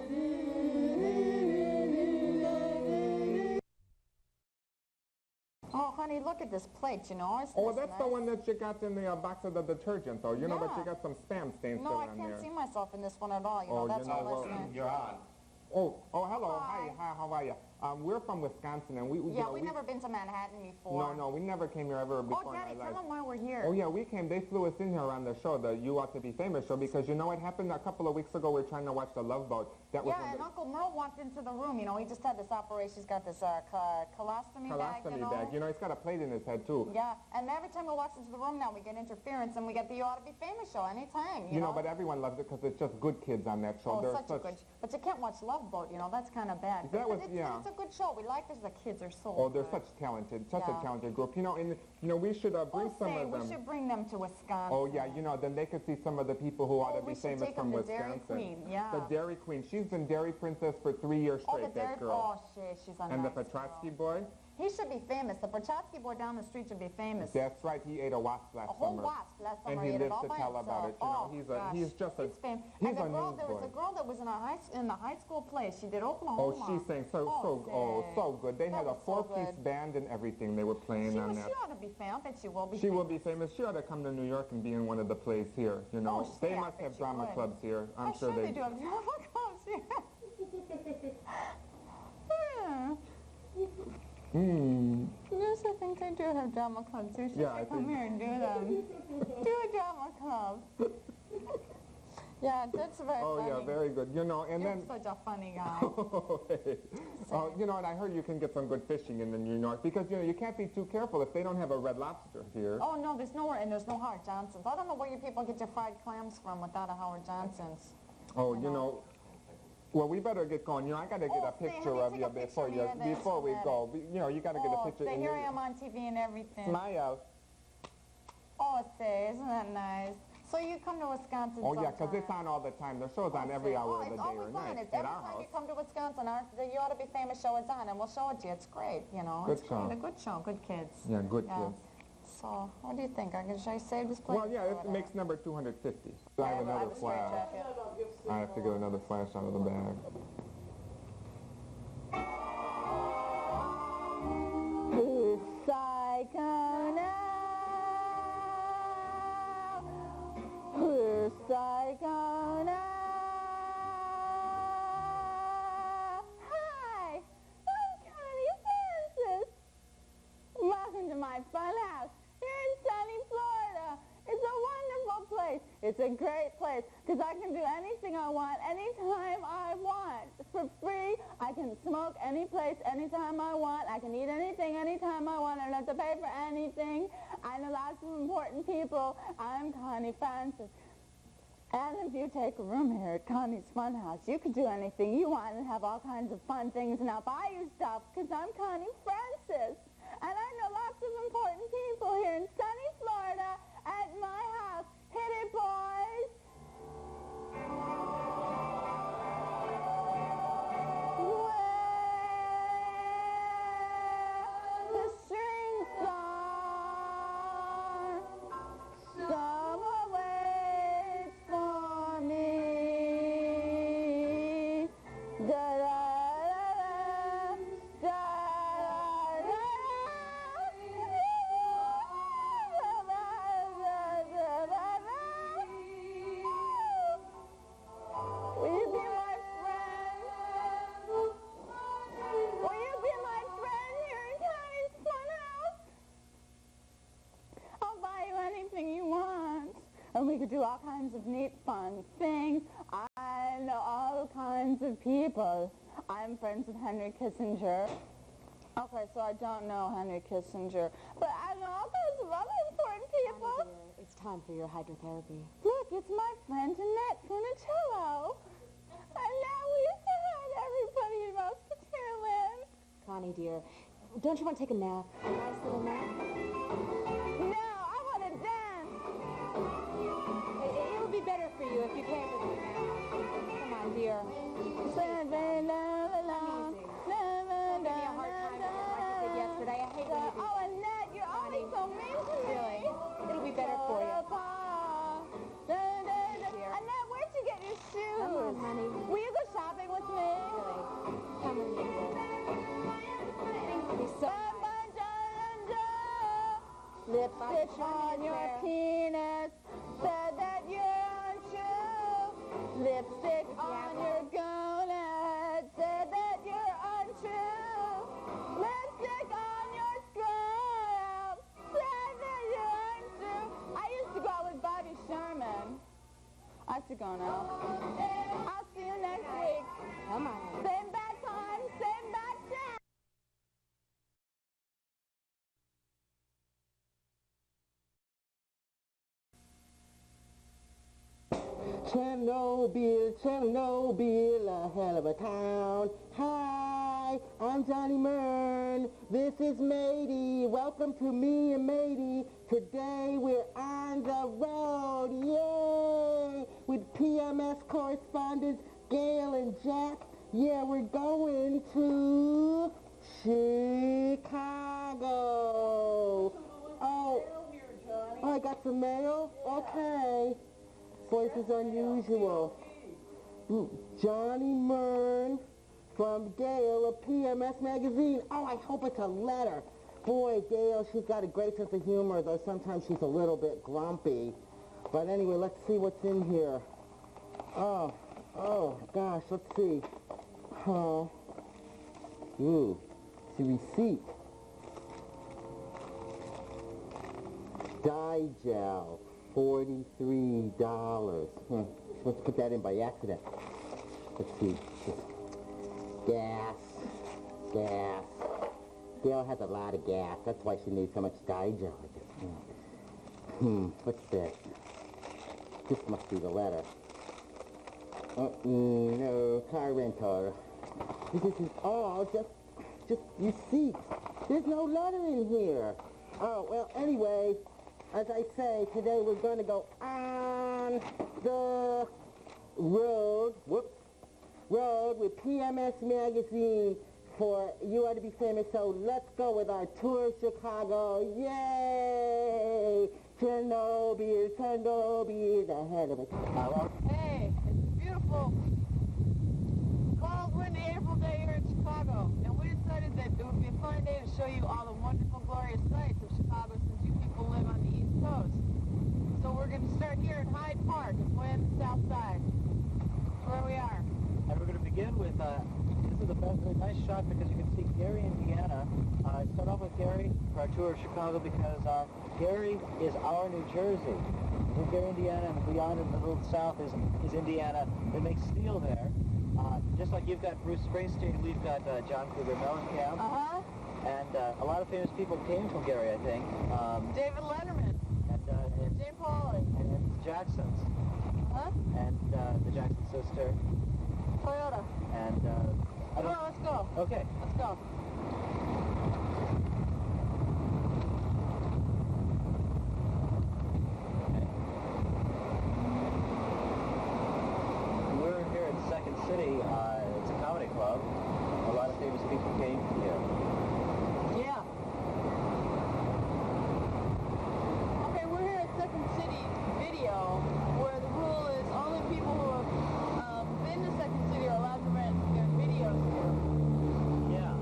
Oh, honey, look at this plate, you know. Isn't Oh, this that's nice? the one that you got in the box of the detergent, though. You know, but Yeah. you got some spam stains No, still I on can't there. see myself in this one at all, you know. Oh, That's you know, all well, that's nice. You're on. Oh, hello. Hi. Hi, how are you? We're from Wisconsin, and we Yeah, we've never been to Manhattan before. No, we never came here ever before Oh, in Daddy, our tell lives. them why we're here. Oh, yeah, we came. They flew us in here on the show, the You Ought to Be Famous show, because you know what happened a couple of weeks ago? We were trying to watch The Love Boat. That was Yeah, when and the Uncle Merle walked into the room, you know. He just had this operation. He's got this colostomy bag, you colostomy know. bag. You know, he's got a plate in his head, too. Yeah, and every time we walk into the room now, we get interference, and we get the You Ought to Be Famous show anytime, You know, but everyone loves it because it's just good kids on that show. Oh, They're such a good... But you can't watch Love Boat, you know. That's kind of bad. That But was- it's, yeah. it's a good show. We like this. The kids are so Oh, they're good. such talented, a Yeah. talented group. You know, and you know, we should bring Oh, some say, of them. we should bring them to Wisconsin. Oh yeah, you know, then they could see some of the people who ought to we be should famous take from them to Dairy Wisconsin. Queen, yeah. The Dairy Queen. She's been Dairy Princess for 3 years Oh, straight. the Dairy... That girl. Oh, she's a And nice the Petrotsky girl. boy. He should be famous. The Petrotsky boy down the street should be famous. That's right. He ate a wasp last A whole summer. wasp last And summer. he ate it lives all to by tell himself. about it. You know, Oh, gosh. he's just a He's famous. he's And the a girl, there was newsboy. a girl that was in the high school play. She did Oh, Oklahoma. she sang so good. They That had a was so 4-piece good. band and everything. They were playing on that. She ought to be famous. I bet she will be. She will be famous. She ought to come to New York and be in one of the plays here. You know, Oh, they yeah, I must bet have she drama would. clubs here. I'm I'm sure they do have drama clubs here. Yeah. Yes, I think they do have drama clubs here. She Yeah, I should come think- here and do them. Do a drama club. Yeah, that's very Oh, funny. yeah, very good. You know, and You're then... such a funny guy. You know, and I heard you can get some good fishing in New York because, you know, you can't be too careful if they don't have a Red Lobster here. Oh, no, there's nowhere, and there's no Howard Johnson's. I don't know where you people get your fried clams from without a Howard Johnson's. Oh, you know... Well, we better get going. You know, I got to get a say, picture honey, of take you a picture before of me and then before we send go. You know, you got to get a picture. Say, and here you- I am on TV and everything. Smile. Oh, say, isn't that nice? So you come to Wisconsin Oh, yeah, because sometime. it's on all the time. The show's on every hour of the it's day always or on. night It's at every our time house. you come to Wisconsin, the You Ought to Be Famous show is on, and we'll show it to you. It's great, you know. Good It's show. great. A good show, good kids. Yeah, good Yeah. kids. So, what do you think? Should I save this place? Well, yeah, it makes number 250. I have I another was straight flash. trap, yeah. I have to get another flash out of the bag. Who's psycho now? Who's psycho now? Hi, I'm Connie Francis. Welcome to my fun house here in sunny Florida. It's a wonderful place. It's a great place because I can do anything I want anytime I want. For free, I can smoke any place anytime I want. I can eat anything anytime I want. I don't have to pay for anything. I know lots of important people. I'm Connie Francis. And if you take a room here at Connie's Funhouse, you can do anything you want and have all kinds of fun things, and I'll buy you stuff because I'm Connie Francis. And I know lots of important people here in sunny Florida at my house. Hit it, boys! Where the strings are, summer waits for me. Da-da-da-da, da-da-da-da. and we could do all kinds of neat, fun things. I know all kinds of people. I'm friends with Henry Kissinger. Okay, so I don't know Henry Kissinger, but I know all kinds of other important people. Dear, it's time for your hydrotherapy. Look, it's my friend Annette Funicello. And now we have had everybody in Musketeerland. Connie, dear, don't you want to take a nap? A nice little nap? No, I want to dance. It would be better for you if you came with me now. Come on, dear. Don't give me a hard time like you did yesterday. I hate when you do. Oh, Annette, you're always so mean to me. Really? It'll be better for you. Annette, where'd you get your shoes? Come on, honey. Will you go shopping with me? Really? Come with me, dear. It'll be so nice. Lipstick on your penis said that you're untrue. Lipstick on your gonad said that you're untrue. Lipstick on your scrotum said that you're untrue. I used to go out with Bobby Sherman. I have to go now. I'll see you next week. Come on. Same bad time, same bad chance. Chernobyl, Chernobyl, a hell of a town. Hi, I'm Johnny Mern. This is Matey. Welcome to me and Matey. Today we're on the road, yay! With PMS correspondents Gail and Jack. Yeah, we're going to Chicago. Oh, I got some mail? Okay. Voice is unusual. Johnny Mern from Gail of PMS Magazine. Oh, I hope it's a letter. Boy, Gail, she's got a great sense of humor, though sometimes she's a little bit grumpy. But anyway, let's see what's in here. Oh, gosh, let's see. Oh, it's a receipt. Dye gel. $43. Let's put that in by accident. Let's see. Gas. Gail has a lot of gas. That's why she needs so much dye gel. What's this? This must be the letter. No, car rental. This is all just receipts. There's no letter in here. Oh, well, anyway, as I say, today we're going to go on the road with PMS Magazine for You Ought to Be Famous. So let's go with our tour of Chicago. Yay! Chernobyl, the head of it. Hey, it's a beautiful, cold, windy April day here in Chicago. And we decided that it would be a fun day to show you all the wonderful, glorious sights of Chicago since you people live on the East Coast. So we're going to start here in Hyde Park. It's way on the south side. That's where we are. And we're going to begin with, this is a nice shot because you can see Gary, Indiana. I start off with Gary for our tour of Chicago because Gary is our New Jersey. We're Gary, Indiana, and beyond in the little south is Indiana. They make steel there. Just like you've got Bruce Springsteen, we've got John Cougar Mellencamp. Uh-huh. And a lot of famous people came from Gary, I think. David Letterman. And Jane Pauley. And the Jacksons. Huh? And the Jackson sister. Toyota. And Come on, let's go. Okay. Let's go. We're here at Second City. It's a comedy club. A lot of famous people came here. Yeah. Okay, we're here at Second City Video, where the rule is only people who have been to Second City are allowed to rent their videos here. Yeah.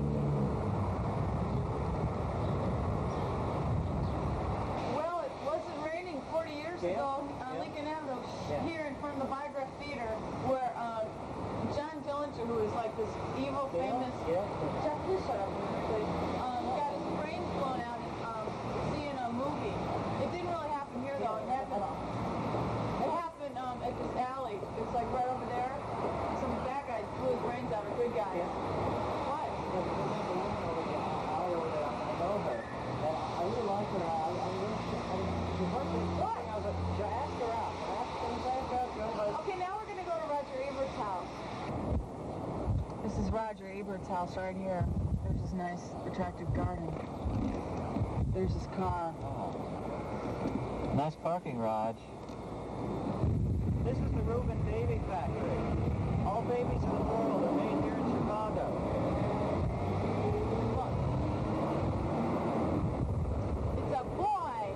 Well, it wasn't raining 40 years ago on Lincoln Avenue, here in front of the Biograph Theater, where John Dillinger, who is like this evil, famous... Jeff, please shut up, please. Got his brains blown out seeing a movie. It didn't really happen here, though. It happened Robert's house right here. There's his nice protected garden. There's his car. Oh. Nice parking, Raj. This is the Reuben Baby Factory. All babies in the world are made here in Chicago. Look. It's a boy.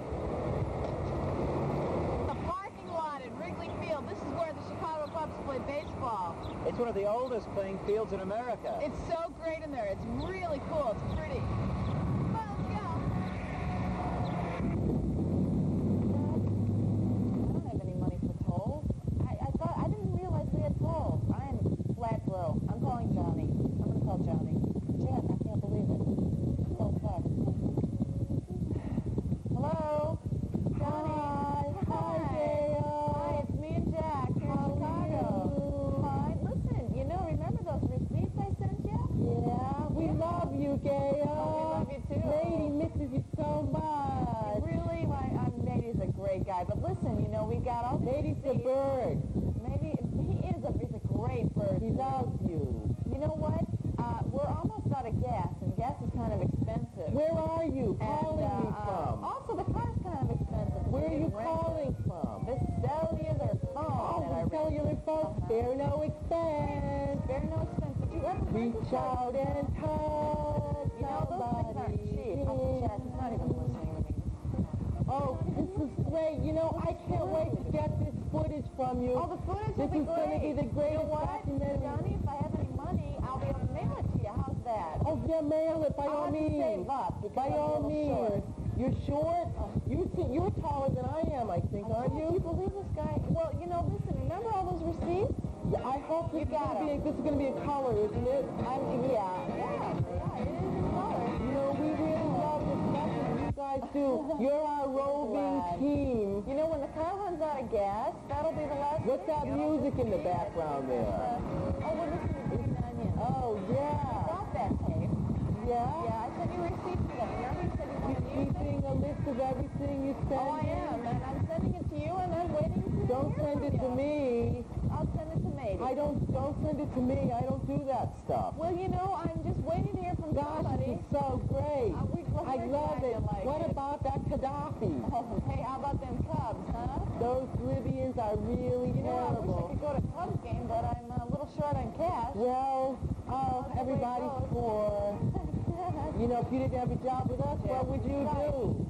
The parking lot at Wrigley Field. This is where the Chicago Cubs play baseball. It's one of the oldest playing fields in America. It's so great in there. It's really cool. It's pretty. Come on, let's go. I don't have any money for tolls. I didn't realize we had tolls. I am flat broke. I'm calling Johnny. I'm going to call Johnny. Jack, I can't believe it. So tough. Hello? Johnny? Hi, Gail. Hi, it's me and Jack here in Chicago. Fine. Listen, you know, remember those receipts I sent you? Yeah, we love you, Gail. Oh, we love you too. Lady misses you so much. Really? Lady's a great guy. But listen, you know, we got all Lady's a bird. Maybe he's a great bird. He loves you. You know what? We're almost out of gas, and gas is kind of expensive. Where are you calling me from? Also, the car's kind of expensive. Where are you calling from? The cellular phone. Oh, the cellular phone. Spare no expense. Spare no expense. Did you ever reach out and touch? You know, those things aren't cheap. Jack, he's not even listening to me. Oh, this is great. You know, I can't wait to get this footage from you. Oh, the footage will be great. This is going to be the greatest documentary. Johnny, if I have any money, I'll be able to mail it to you. How's that? Oh, yeah, mail it by all means. Save up by all means. You're short? You're taller than I am, I think, aren't you? Can you believe this guy? Well, you know, listen, remember all those receipts? Yeah, I hope this is going to be a color, isn't it? Yeah, it is a color. You know, we really love this message you guys do. You're our roving team. You know, when the car runs out of gas, that'll be the last. What's that music in the background there? We're listening to Green Onion. Oh, yeah. Got that tape. Yeah? Yeah, I sent you receipts for that. Remember you said you wanted to use keeping a list of everything you send? Oh, I am, and I'm sending it to you, and I'm waiting to Don't send it to me. I'll send it to Maybe. Don't send it to me. I don't do that stuff. Well, you know, I'm just waiting to hear from somebody. This is so great. I love it. What about that Gaddafi? Oh, hey, how about them Cubs, huh? Those Libyans are really terrible. I wish I could go to Cubs game, but I'm a little short on cash. Well, everybody's poor. You know, if you didn't have a job with us, what would you do?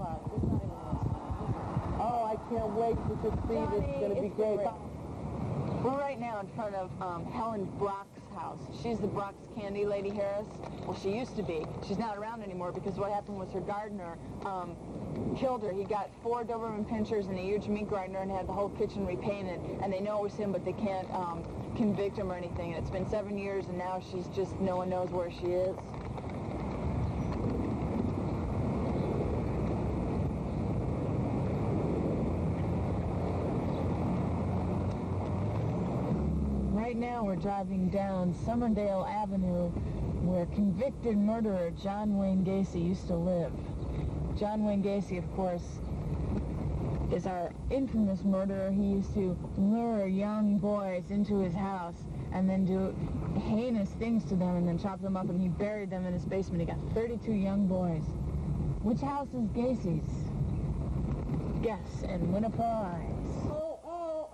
Oh, I can't wait to see this. It's going to be great. We're right now in front of Helen Brock's house. She's the Brock's candy lady, Harris. Well, she used to be. She's not around anymore because what happened was her gardener killed her. He got 4 Doberman pinchers and a huge meat grinder and had the whole kitchen repainted. And they know it was him, but they can't convict him or anything. And it's been 7 years, and now she's just, no one knows where she is. Right now we're driving down Summerdale Avenue where convicted murderer John Wayne Gacy used to live. John Wayne Gacy, of course, is our infamous murderer. He used to lure young boys into his house and then do heinous things to them and then chop them up, and he buried them in his basement. He got 32 young boys. Which house is Gacy's? Guess and win a prize.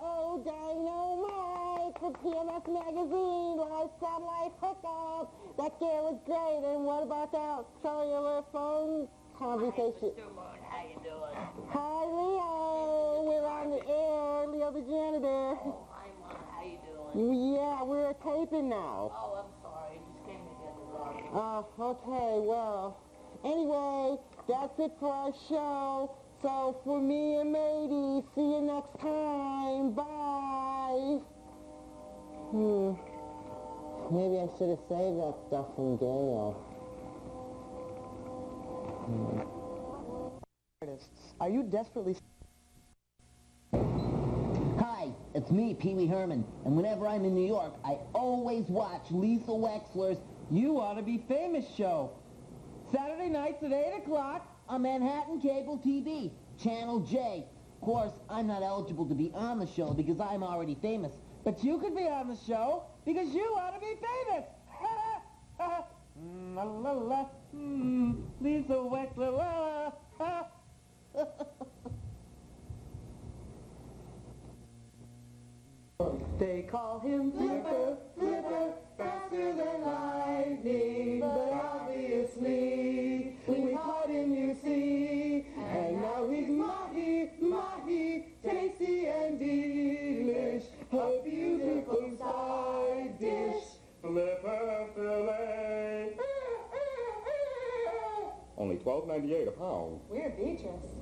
Oh, dynamite for PMS Magazine, live satellite hookup. That gear was great. And what about that cellular phone conversation? Hi, Mr. Moon. How you doing? Hi, Leo. We're on the air. Leo the janitor. Oh, hi, Mom. How you doing? Yeah, we're taping now. Oh, I'm sorry. I just came to get the dog. Okay, well, anyway, that's it for our show. So for me and Matey, see you next time. Bye. Maybe I should have saved that stuff from Gail. Are you desperately... Hi, it's me, Pee Wee Herman, and whenever I'm in New York, I always watch Lisa Wexler's You Ought to Be Famous show. Saturday nights at 8 o'clock on Manhattan Cable TV, Channel J. Of course, I'm not eligible to be on the show because I'm already famous, but you could be on the show because you ought to be famous. La la la, Lisa Wexler, la la. They call him Flipper, Flipper, faster than lightning, but obviously we caught him, you see, and now he's mahi, mahi, tasty and delish, a beautiful side dish, Flipper fillet. Only $12.98 a pound. We're Beatrice.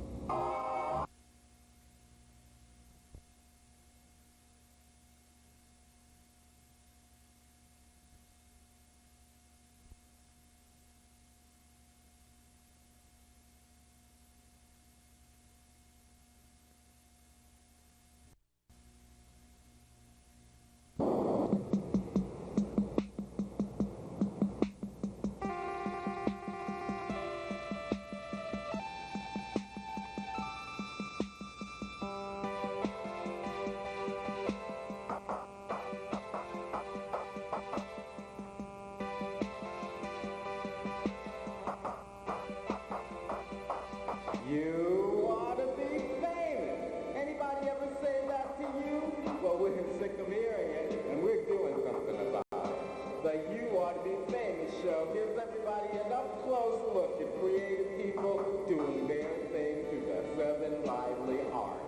You ought to be famous. Anybody ever say that to you? Well, we're sick of hearing it, and we're doing something about it. The You Ought to Be Famous show gives everybody an up-close look at creative people doing their thing through the 7 lively arts.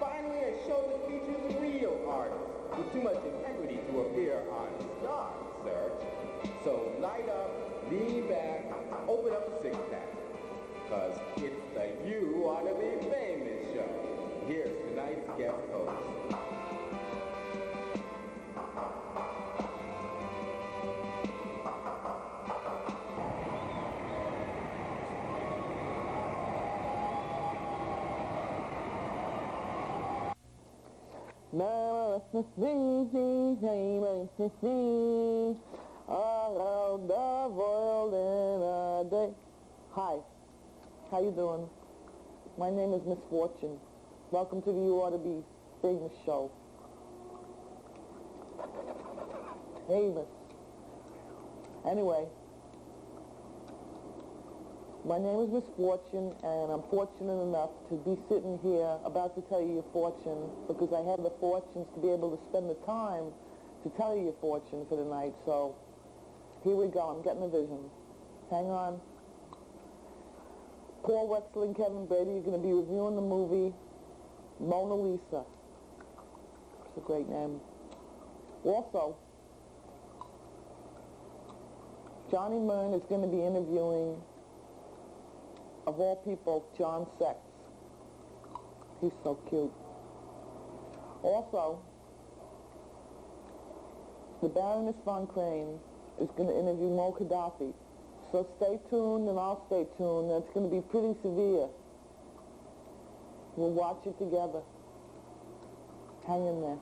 Finally, a show that features real artists with too much integrity to appear on Star Search. So light up, lean back, open up a six-pack. Because it's the You Ought to Be Famous show. Here's tonight's guest host. Around the world in a day. Hi. How you doing? My name is Miss Fortune. Welcome to the You Ought to Be Famous show. Famous. Anyway, my name is Miss Fortune, and I'm fortunate enough to be sitting here about to tell you your fortune, because I have the fortunes to be able to spend the time to tell you your fortune for the night. So here we go. I'm getting a vision. Hang on. Paul Wexler and Kevin Brady are going to be reviewing the movie Mona Lisa. It's a great name. Also, Johnny Myrne is going to be interviewing, of all people, John Sex. He's so cute. Also, the Baroness von Crane is going to interview Mo Gaddafi. So stay tuned, and I'll stay tuned. It's going to be pretty severe. We'll watch it together. Hang in there.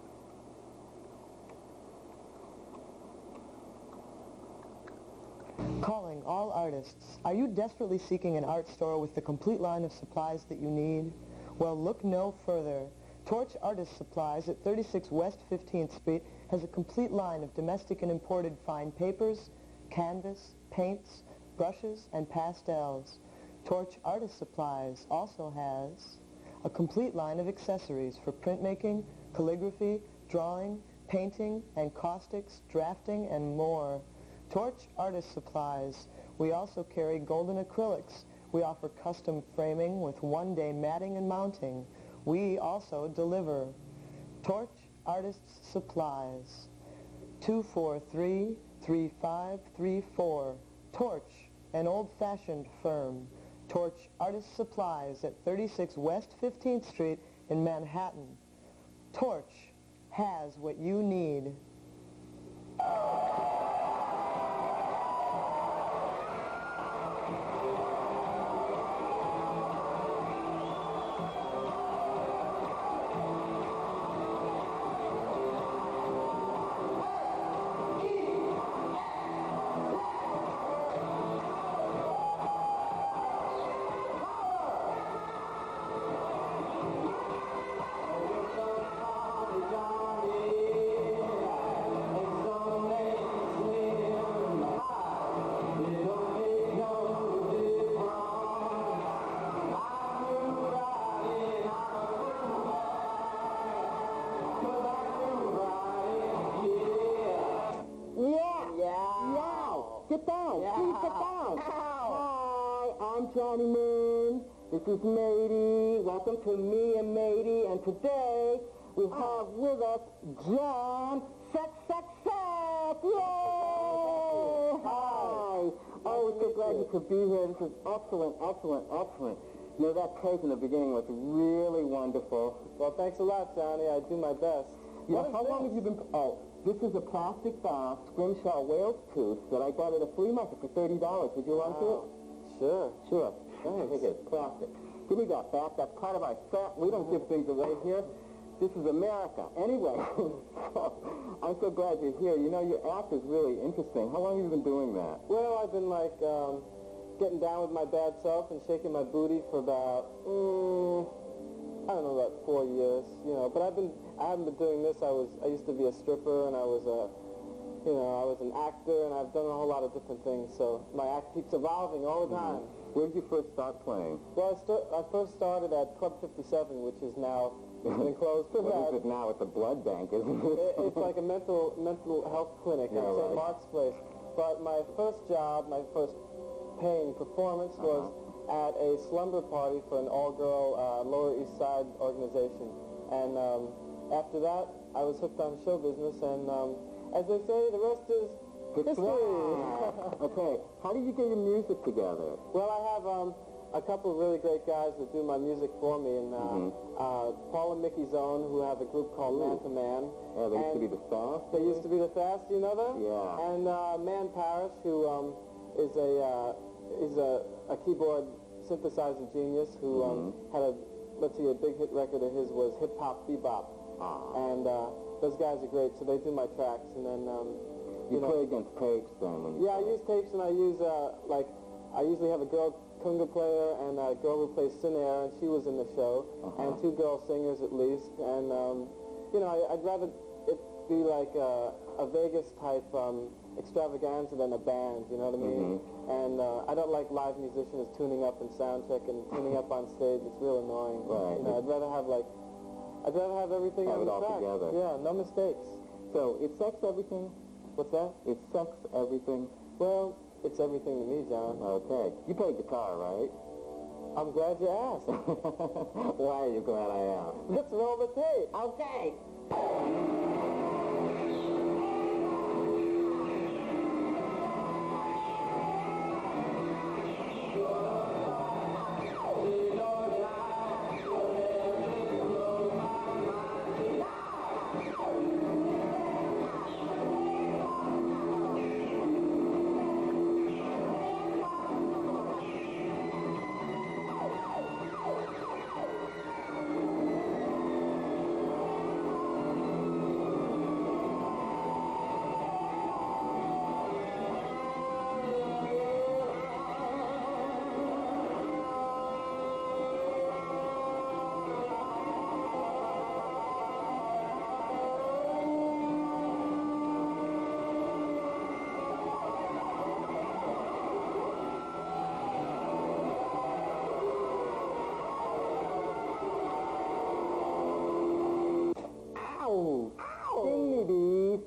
Calling all artists. Are you desperately seeking an art store with the complete line of supplies that you need? Well, look no further. Torch Artist Supplies at 36 West 15th Street has a complete line of domestic and imported fine papers, canvas, paints, brushes, and pastels. Torch Artist Supplies also has a complete line of accessories for printmaking, calligraphy, drawing, painting, and caustics, drafting, and more. Torch Artist Supplies. We also carry golden acrylics. We offer custom framing with one-day matting and mounting. We also deliver. Torch Artists Supplies. 243-3534. Torch, an old-fashioned firm. Torch Artist Supplies at 36 West 15th Street in Manhattan. Torch has what you need. phone. Hi, I'm Johnny Moon. This is Matey. Welcome to Me and Matey. And today we have with us John Sex. Yay! Hi. Oh, we're so glad you could be here. This is excellent. You know, that tape in the beginning was really wonderful. Well, thanks a lot, Johnny. I do my best. Yeah, how long have you been... Oh, this is a plastic scrimshaw whale's tooth that I bought at a flea market for $30. Would you like it? Sure. Sure. Go ahead, take it. It's plastic. Give me that back. That's part of our set. We don't give things away here. This is America. Anyway, I'm so glad you're here. You know, your act is really interesting. How long have you been doing that? Well, I've been, like, getting down with my bad self and shaking my booty for about, I don't know, about 4 years, you know. But I haven't been doing this. I used to be a stripper, and I was an actor, and I've done a whole lot of different things. So my act keeps evolving all the time. Where did you first start playing? Well, I first started at Club 57, which is now been closed for What is it now? It's a blood bank, isn't it? It's like a mental health clinic at St. Mark's Place. But my first job, my first paying performance was at a slumber party for an all-girl Lower East Side organization. And after that, I was hooked on show business, and as they say, the rest is history. Okay, how do you get your music together? Well, I have a couple of really great guys that do my music for me, and Paul and Mickey Zone, who have a group called Man to Man. Yeah, they used to be the Fast. They used to be the Fast, you know them? Yeah. And Man Parrish, who is a keyboard synthesizer genius, who had a big hit record of his was Hip Hop Bebop. And those guys are great, so they do my tracks, and then you play against tapes then? When you I use tapes, and I use I usually have a girl conga player and a girl who plays Sinair, and she was in the show, and 2 girl singers at least, and you know, I'd rather it be like a Vegas type extravaganza than a band, you know what I mean? And I don't like live musicians tuning up and sound check and tuning up on stage. It's real annoying. Right. You know, I'd rather have everything on the track. Together. Yeah, no mistakes. So, is sex everything? What's that? Is sex everything? Well, it's everything to me, John. Okay. You play guitar, right? I'm glad you asked. Why are you glad I asked? Let's roll the tape. Okay.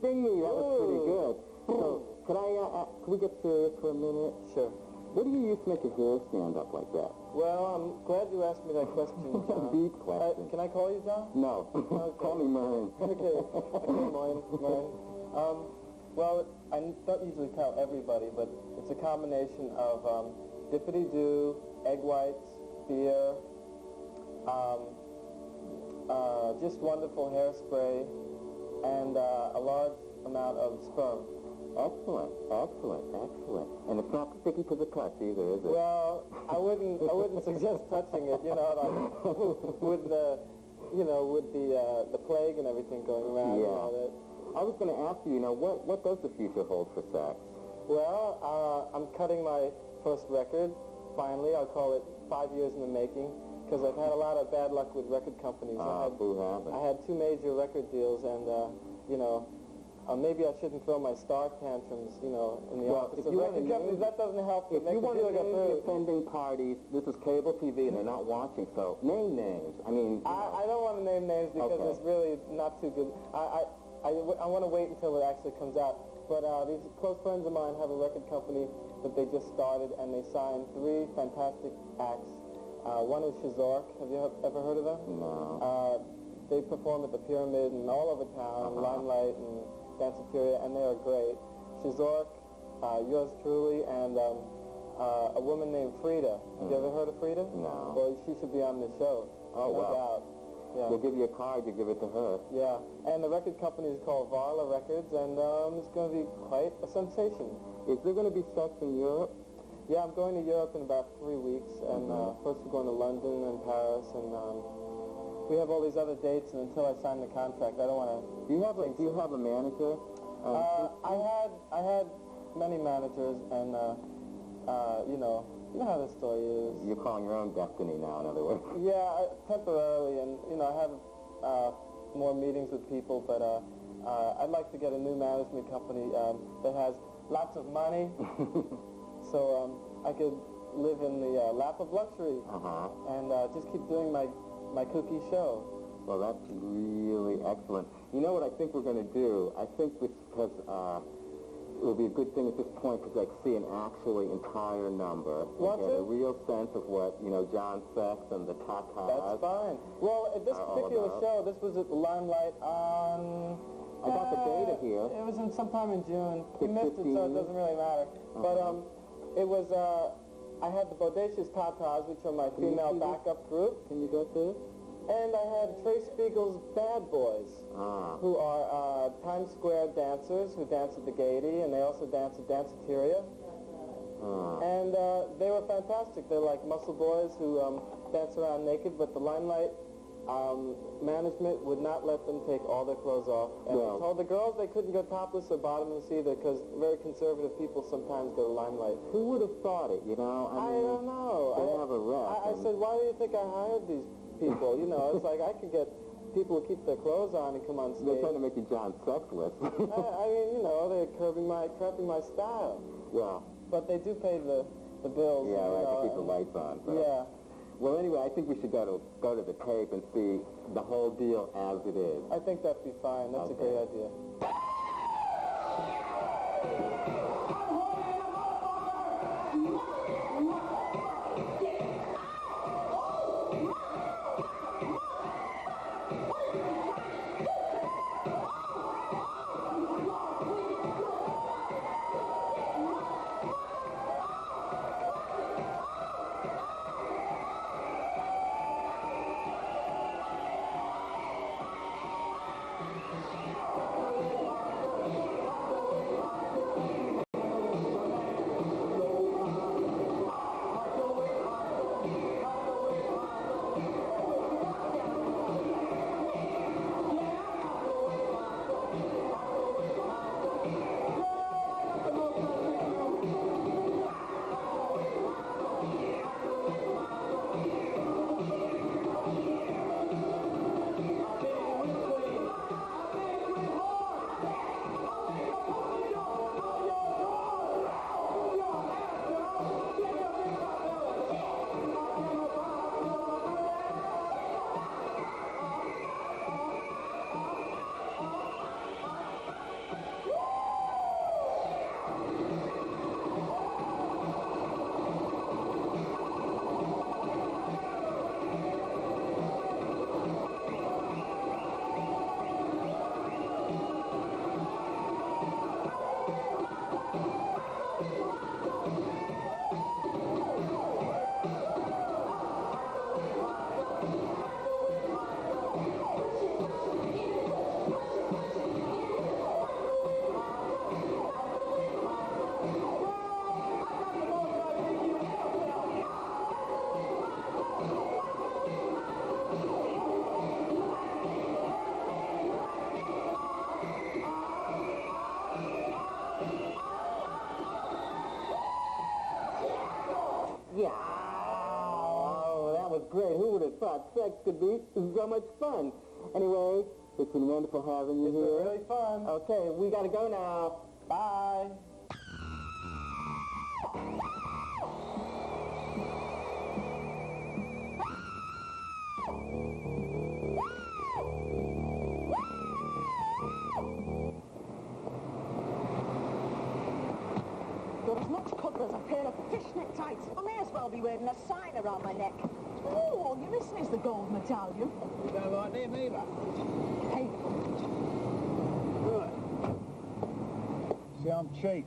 Sing me. That was pretty good. So, could we get serious for a minute? Sure. What do you use to make your hair stand up like that? Well, I'm glad you asked me that question, John. Deep question. Can I call you John? No. Okay. Call me Mern. Okay, Mern. Well, I don't usually tell everybody, but it's a combination of dippity-doo, egg whites, beer, just wonderful hairspray, and a large amount of sperm. Excellent. And it's not sticky to the touch either, is it? Well, I wouldn't suggest touching it, you know, like with the plague and everything going around and all that. I was going to ask you, what does the future hold for sex? Well, I'm cutting my first record, finally. I'll call it 5 years in the making, because I've had a lot of bad luck with record companies. I had 2 major record deals, and, maybe I shouldn't throw my star tantrums, in the office of record companies. That doesn't help. If you want to name the offending parties, this is cable TV, and they're not watching, so name names. I mean... I don't want to name names because it's really not too good. I want to wait until it actually comes out. but these close friends of mine have a record company that they just started, and they signed 3 fantastic acts. One is Shazork. Have you ever heard of them? No. They perform at the Pyramid and all over town, Limelight and Danceteria, and they are great. Shazork, yours truly, and a woman named Frida. Have you ever heard of Frida? No. Well, she should be on the show. Oh, no wow. doubt. Yeah. We'll give you a card, you give it to her. Yeah, and the record company is called Varla Records, and it's going to be quite a sensation. Is there going to be sex in Europe? Yeah, I'm going to Europe in about 3 weeks, and first we're going to London and Paris, and we have all these other dates, and until I sign the contract, I don't want to... Do you have a manager? I had many managers, and you know how the story is. You're calling your own destiny now, in other words. Yeah, temporarily, and I have more meetings with people, but I'd like to get a new management company that has lots of money, so I could live in the lap of luxury and just keep doing my kooky show. Well, that's really excellent. You know what I think we're going to do? I think because it would be a good thing at this point to like see an actually entire number and get a real sense of what, John Sex and the Tatas. That's fine. Well, at this particular show, this was at the Limelight on... I got the data here. It was sometime in June. We missed it, so it doesn't really matter. But it was... I had the Bodacious Tatas, which are my female backup group. Can you go through it? And I had Trey Spiegel's Bad Boys, who are Times Square dancers who dance at the Gaiety, and they also dance at Danceteria. And they were fantastic. They're like muscle boys who dance around naked, but the Limelight management would not let them take all their clothes off. And they told the girls they couldn't go topless or bottomless either, because very conservative people sometimes go to Limelight. Who would have thought it, I don't know. They have a rep. I said, why do you think I hired these people? It's like I could get people who keep their clothes on and come on stage. They're trying to make you John Sexless. I mean, they're curbing my style. Yeah. But they do pay the bills. Yeah, right, to keep the lights on. So. Yeah. Well, anyway, I think we should go to the tape and see the whole deal as it is. I think that'd be fine. That's a great idea. Yeah. Oh, that was great. Who would have thought sex could be so much fun? Anyway, it's been wonderful having you here. It's been really fun. Okay, we got to go now. Bye. There's a pair of fishnet tights. I may as well be wearing a sign around my neck. Oh, all you're missing is the gold medallion. You don't like them either. Hey, Right. See, I'm cheap.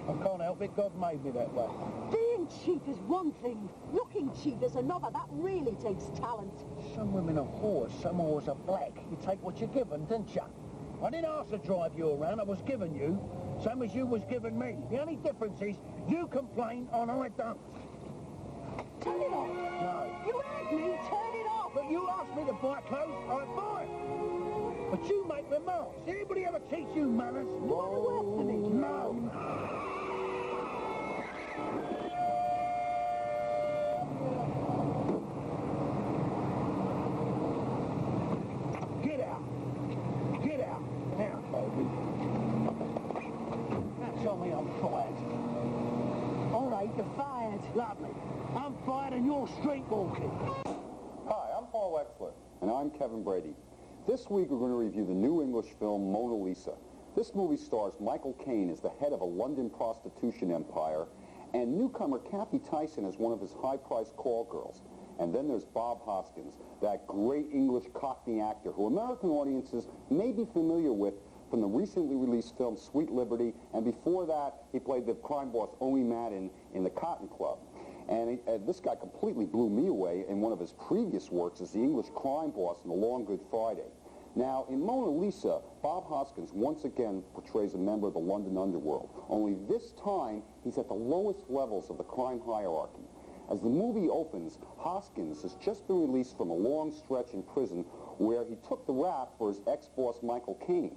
I can't help it. God made me that way. being cheap is one thing. Looking cheap is another. That really takes talent. Some women are whores, some whores are black. You take what you're given, don't you? I didn't ask to drive you around. I was giving you, same as you was giving me. The only difference is you complain and I don't. Turn it off. No. You heard me. Turn it off. But you asked me to buy clothes, I buy it. But you make remarks. Did anybody ever teach you manners? You want to work for me? No. Get out. Get out. Now, baby. Now tell me I'm fired. All right, you're fired. Lovely. I'm fired and you're street walking. Hi, I'm Paul Wexler. And I'm Kevin Brady. This week we're going to review the new English film Mona Lisa. This movie stars Michael Caine as the head of a London prostitution empire and newcomer Kathy Tyson as one of his high-priced call girls. And then there's Bob Hoskins, that great English Cockney actor who American audiences may be familiar with from the recently released film Sweet Liberty, and before that he played the crime boss Owen Madden in The Cotton Club. And this guy completely blew me away in one of his previous works as the English crime boss in The Long Good Friday. Now, in Mona Lisa, Bob Hoskins once again portrays a member of the London underworld, only this time he's at the lowest levels of the crime hierarchy. As the movie opens, Hoskins has just been released from a long stretch in prison where he took the rap for his ex-boss Michael Caine.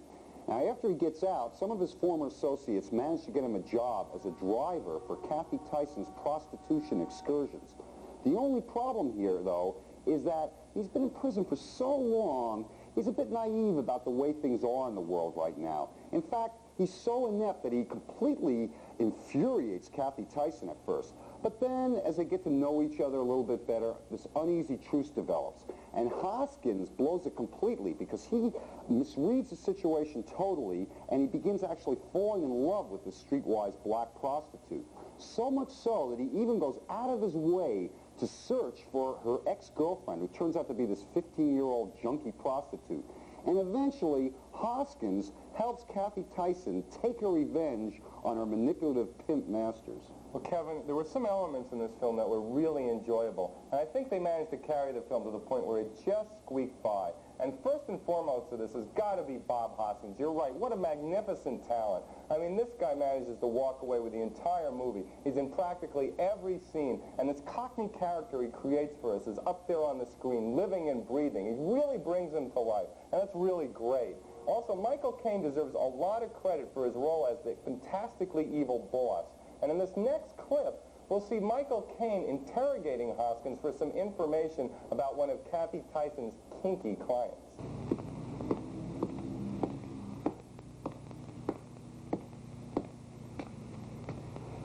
Now, after he gets out, some of his former associates managed to get him a job as a driver for Kathy Tyson's prostitution excursions. The only problem here, though, is that he's been in prison for so long, he's a bit naive about the way things are in the world right now. In fact, he's so inept that he completely infuriates Kathy Tyson at first. But then, as they get to know each other a little bit better, this uneasy truce develops. And Hoskins blows it completely because he misreads the situation totally, and he begins actually falling in love with this streetwise black prostitute. So much so that he even goes out of his way to search for her ex-girlfriend, who turns out to be this 15-year-old junkie prostitute. And eventually, Hoskins helps Kathy Tyson take her revenge on her manipulative pimp masters. Well, Kevin, there were some elements in this film that were really enjoyable, and I think they managed to carry the film to the point where it just squeaked by. And first and foremost of this has got to be Bob Hoskins. You're right, what a magnificent talent. I mean, this guy manages to walk away with the entire movie. He's in practically every scene, and this Cockney character he creates for us is up there on the screen, living and breathing. He really brings him to life, and that's really great. Also, Michael Caine deserves a lot of credit for his role as the fantastically evil boss. And in this next clip, we'll see Michael Caine interrogating Hoskins for some information about one of Kathy Tyson's kinky clients.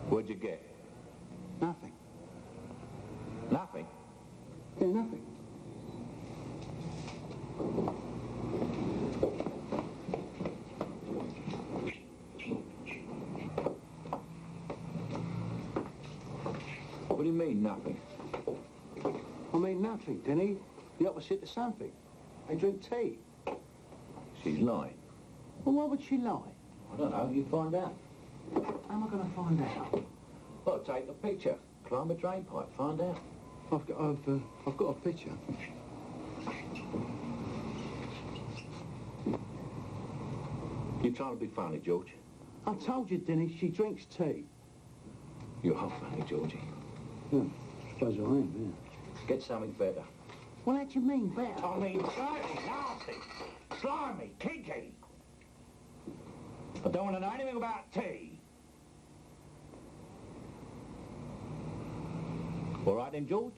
What'd you get? Nothing. Nothing? Yeah, nothing. What do you mean, nothing? I mean nothing, Denny. The opposite to something. I drink tea. She's lying. Well, why would she lie? I don't know, you find out. How am I going to find out? Well, take a picture. Climb a drain pipe, find out. I've got a picture. You're trying to be funny, George. I told you, Denny, she drinks tea. You are funny, Georgie. Yeah, suppose I am, yeah. Get something better. Well, how do you mean, better? I mean, dirty, nasty, slimy, kinky. I don't want to know anything about tea. All right then, George?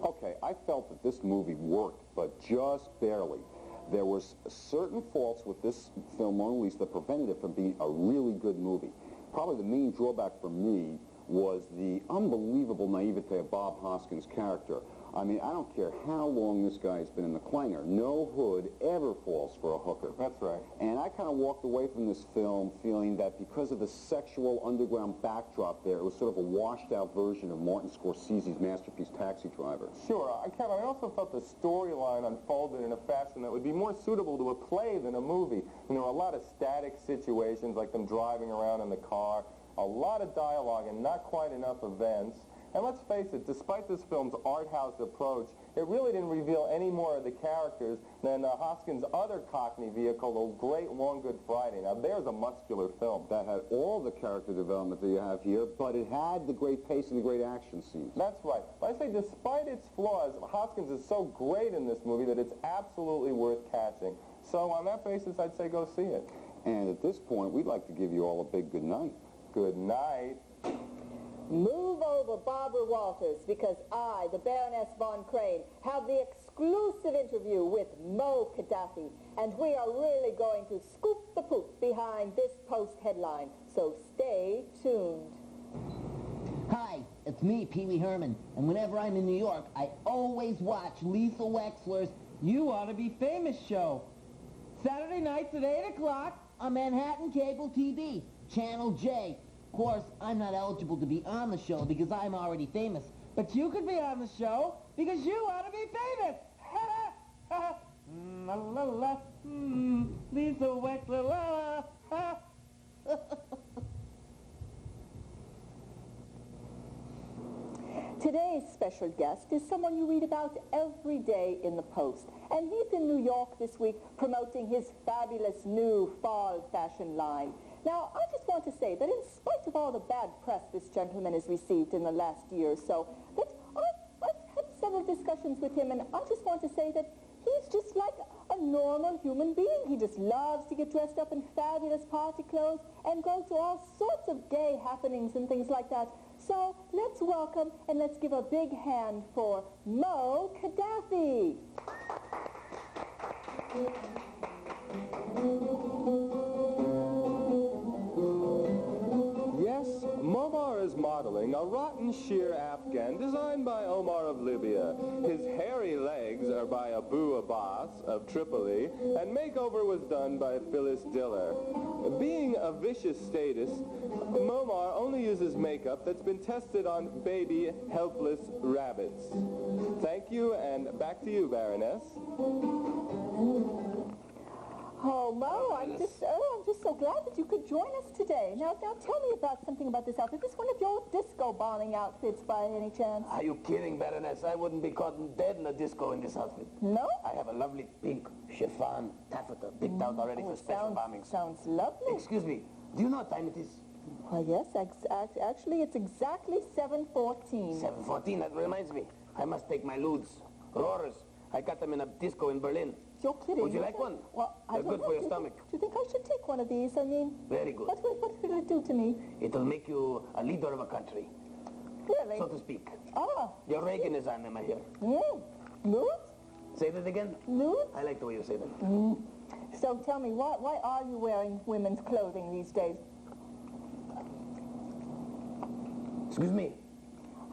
Okay, I felt that this movie worked, but just barely. There was certain faults with this film, Mona Lisa, that prevented it from being a really good movie. Probably the main drawback for me was the unbelievable naivete of Bob Hoskins' character. I mean, I don't care how long this guy's been in the Kleiner. No hood ever falls for a hooker. That's right. And I kind of walked away from this film feeling that because of the sexual underground backdrop there, it was sort of a washed-out version of Martin Scorsese's masterpiece Taxi Driver. Sure. Kevin, I also felt the storyline unfolded in a fashion that would be more suitable to a play than a movie. And there were a lot of static situations, like them driving around in the car, a lot of dialogue, and not quite enough events. And let's face it, despite this film's art house approach, it really didn't reveal any more of the characters than Hoskins' other Cockney vehicle, The Great Long Good Friday. Now, there's a muscular film. That had all the character development that you have here, but it had the great pace and the great action scenes. That's right. But I say, despite its flaws, Hoskins is so great in this movie that it's absolutely worth catching. So on that basis, I'd say go see it. And at this point, we'd like to give you all a big good night. Good night. Move over, Barbara Walters, because I, the Baroness von Crane, have the exclusive interview with MommyDaddy, and we are really going to scoop the poop behind this Post headline, so stay tuned. Hi, it's me, Pee Wee Herman, and whenever I'm in New York, I always watch Lisa Wexler's You Ought to Be Famous show. Saturday nights at 8 o'clock on Manhattan Cable TV, Channel J. Of course, I'm not eligible to be on the show because I'm already famous. But you could be on the show because you ought to be famous. La la la, Lisa Wexler, la la. Today's special guest is someone you read about every day in the Post. And he's in New York this week promoting his fabulous new fall fashion line. Now, I just want to say that in spite of all the bad press this gentleman has received in the last year or so, that I've had several discussions with him, and I just want to say that he's just like a normal human being. He just loves to get dressed up in fabulous party clothes and go to all sorts of gay happenings and things like that. So let's welcome and let's give a big hand for MommyDaddy. Yes, Momar is modeling a rotten sheer Afghan designed by Omar of Libya. His hairy legs are by Abu Abbas of Tripoli, and makeover was done by Phyllis Diller. Being a vicious statist, Momar only uses makeup that's been tested on baby, helpless rabbits. Thank you, and back to you, Baroness. Oh, Mo, I'm just so glad that you could join us today. Now tell me about something about this outfit. Is this one of your disco balling outfits by any chance? Are you kidding, Baroness? I wouldn't be caught dead in a disco in this outfit. No? I have a lovely pink chiffon taffeta picked out already for special bombings. Sounds lovely. Excuse me, do you know what time it is? Why, yes, actually, it's exactly 7:14. 7:14, that reminds me. I must take my ludes. Rollers. I got them in a disco in Berlin. You're kidding. Would you like one? Well, They're good for your stomach. Do you think I should take one of these? I mean... Very good. What will it do to me? It'll make you a leader of a country. Really? So to speak. Ah. Your Reagan is on them, I hear. Nude? Say that again? Nude? I like the way you say that. So tell me, why are you wearing women's clothing these days? Excuse me?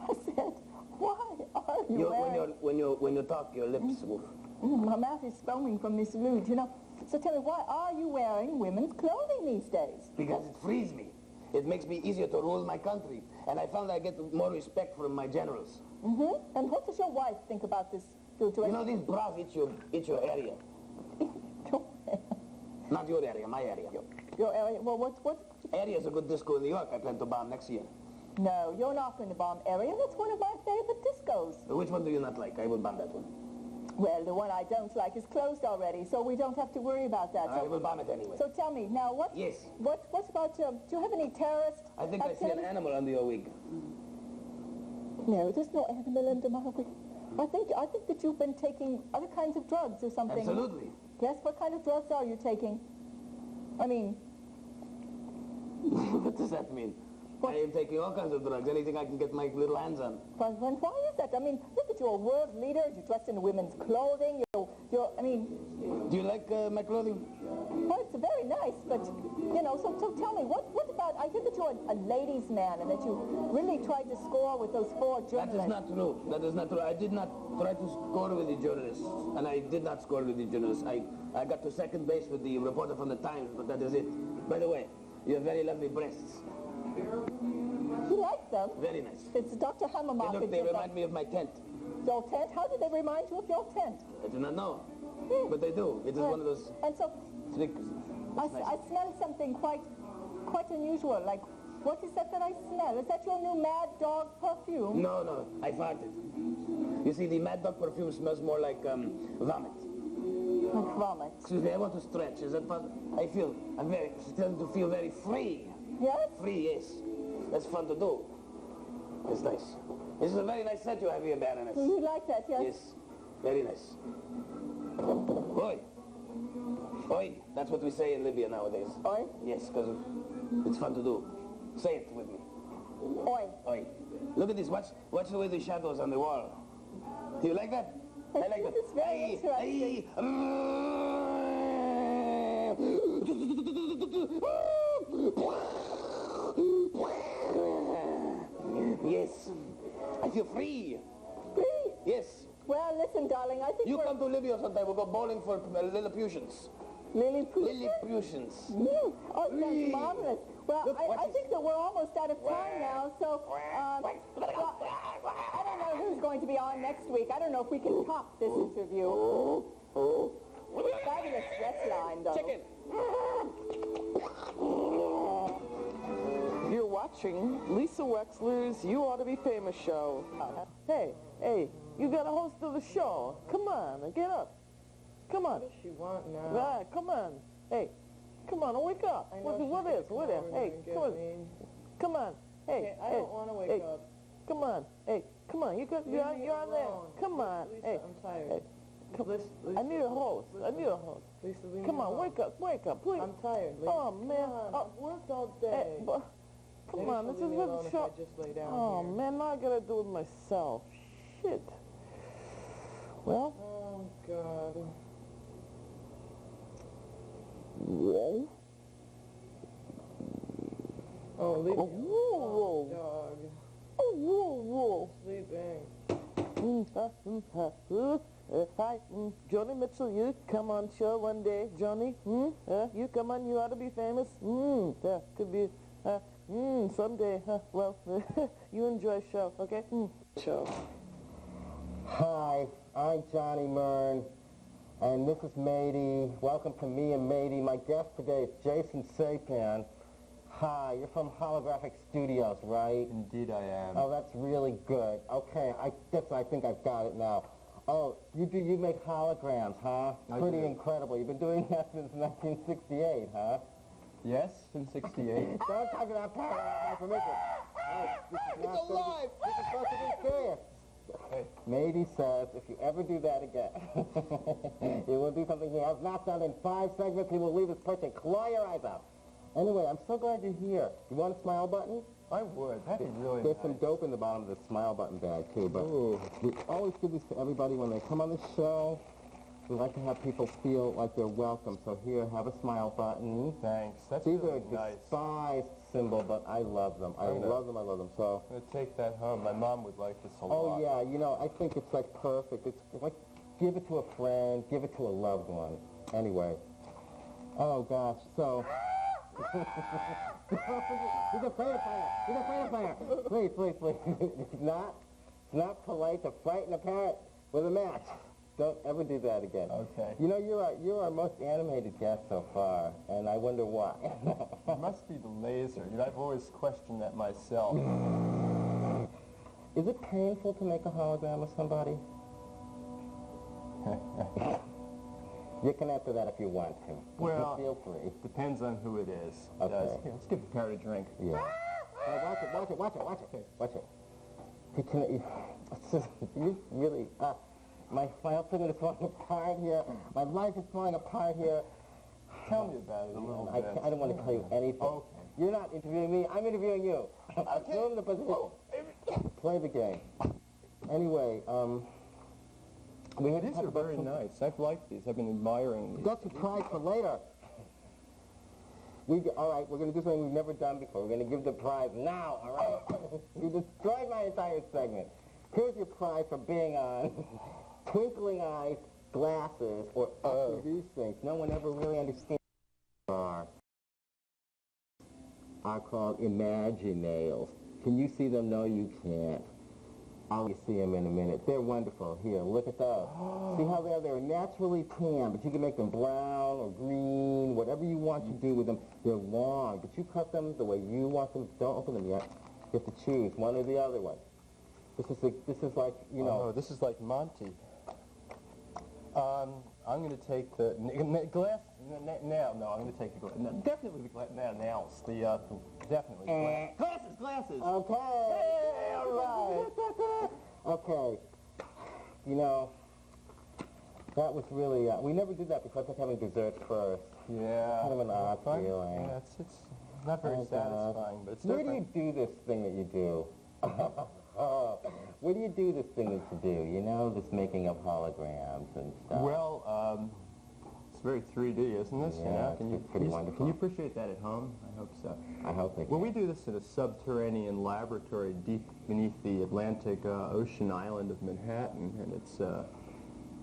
I said, why are you wearing... When you talk, your lips move. My mouth is foaming from this lude, you know. So tell me, why are you wearing women's clothing these days? Because it frees me. It makes me easier to rule my country. And I found I get more respect from my generals. And what does your wife think about this? You know, these bras itch your area. Not your area, my area. Your area? Well, what? Area's a good disco in New York. I plan to bomb next year. No, you're not going to bomb Area. That's one of my favorite discos. Which one do you not like? I will bomb that one. Well, the one I don't like is closed already, so we don't have to worry about that. I will bomb it anyway. So tell me, now what? Yes. What about, do you have any terrorist I think I see an animal under your wig. No, there's no animal under my wig. I think that you've been taking other kinds of drugs or something. Absolutely. Yes, what kind of drugs are you taking? I mean... What does that mean? I am taking all kinds of drugs, anything I can get my little hands on. But why is that? I mean, look at you're a world leader, you're dressed in women's clothing, I mean... Do you like my clothing? Well, it's very nice, but, you know, so tell me, what about I hear that you're a ladies' man and that you really tried to score with those 4 journalists. That is not true. That is not true. I did not try to score with the journalists, and I did not score with the journalists. I got to second base with the reporter from the Times, but that is it. By the way, you have very lovely breasts. You like them? Very nice. It's Dr. Hammermark. Hey, look, they remind me of my tent. Your tent? How did they remind you of your tent? I do not know, but they do. It is one of those and so, tricks. I smell something quite unusual. Like, what is that I smell? Is that your new Mad Dog perfume? No, I farted. You see, the Mad Dog perfume smells more like vomit. Like vomit? Excuse me, I want to stretch. Is that possible? I'm starting to feel very free. Yes? Free, yes. That's fun to do. It's nice. This is a very nice set you have here, Baroness. You like that, yes? Yes, very nice. Oi. Oi, that's what we say in Libya nowadays. Oi? Yes, because it's fun to do. Say it with me. Oi. Oi. Look at this. Watch the way the shadows on the wall. Do you like that? I like that. It's very interesting. Yes. I feel free. Free? Yes. Well, listen, darling, I think you come to Libya sometime. We'll go bowling for Lilliputians. Lilliputians? Oh, that's marvelous. Well, look, I think that we're almost out of time now, so I don't know who's going to be on next week. I don't know if we can top this interview. Fabulous dress line, though. Chicken. You're watching Lisa Wexler's You Ought to Be Famous show. Hey, you got a host of the show. Come on, get up. Come on. What does she want now? Right, come on. Hey, come on, wake up. What is? Hey, come on. Come on. Hey, I don't want to wake up. Come on. Hey, come on. You're on there. Come on. Lisa, hey, I'm tired. Hey, Lisa, I need a host. Lisa, Come on, wake up, please. I'm tired, Lisa. Oh, man. I've worked all day. Hey, come on, this is a show. Oh, man, now I gotta do it myself. Shit. Well. Oh, God. Whoa. Oh, leave me alone, dog. Oh, whoa. Sleeping. Hi, Johnny Mitchell, you come on show one day, Johnny. You come on, You Ought to Be Famous. Could be, someday. Well, you enjoy show, okay? Show. Hi, I'm Johnny Mern, and this is Mady. Welcome to me and Mady. My guest today is Jason Sapien. Hi, you're from Holographic Studios, right? Indeed I am. Oh, that's really good. Okay, I think I've got it now. Oh, you make holograms, huh? Pretty incredible. You've been doing that since 1968, huh? Yes, since 68. Don't talk about my permission. It's alive! This is supposed to be serious. Mady says if you ever do that again, it will do something he has not done in 5 segments. He will leave this person. Claw your eyes out. Anyway, I'm so glad you're here. You want a smile button? I would. That'd be really There's nice. some dope in the bottom of the smile button bag, too. But we always give these to everybody when they come on the show. We like to have people feel like they're welcome. So here, have a smile button. Thanks. That's These really are a nice. despised symbol, but I love them. I love them. So. I'm going to take that home. My mom would like this a lot. Oh, yeah. You know, I think it's like perfect. It's like give it to a friend, give it to a loved one. Anyway. Oh, gosh. So. He's afraid of fire. Please. It's not polite to frighten a parrot with a match. Don't ever do that again. Okay. You know, you're our most animated guest so far, and I wonder why. It must be the laser. You know, I've always questioned that myself. Is it painful to make a hologram of somebody? You can answer that if you want to. Well, feel free. Depends on who it is. Okay. Here, let's give the parrot a drink. Yeah. Watch it. You really, my whole thing is falling apart here. My life is falling apart here. Tell me about it a little bit. I don't want to tell you anything. Okay. You're not interviewing me. I'm interviewing you. Assume the position. Play the game. Anyway, these are very nice. I've liked these. I've been admiring these. Got some pride for later. All right, we're going to do something we've never done before. We're going to give the prize now, all right? You destroyed my entire segment. Here's your prize for being on Twinkling Eyes Glasses, or these things. No one ever really understands what are called Imaginails. Can you see them? No, you can't. I'll see them in a minute. They're wonderful. Here, look at those. See how they're naturally tan, but you can make them brown or green, whatever you want to do with them. They're long, but you cut them the way you want them. Don't open them yet. You have to choose one or the other one. This is like, you know. Oh, this is like Monty. I'm going to take the glass. No, I'm going to take the glass. No, definitely the glass. Nails. Definitely glass. Glasses. Okay. Hey, all right. Okay. You know, that was really. We never did that before. I think having dessert first. Yeah. Kind of an odd feeling. Yeah, it's not very satisfying, but it's Where different. do you do this thing that you do? Where do you do this thing that you do? You know, this making of holograms and stuff. Well, it's very 3D, isn't this? Yeah, it's pretty wonderful. Can you appreciate that at home? I hope so. I hope they can. Well, we do this in a subterranean laboratory deep beneath the Atlantic Ocean island of Manhattan, and it's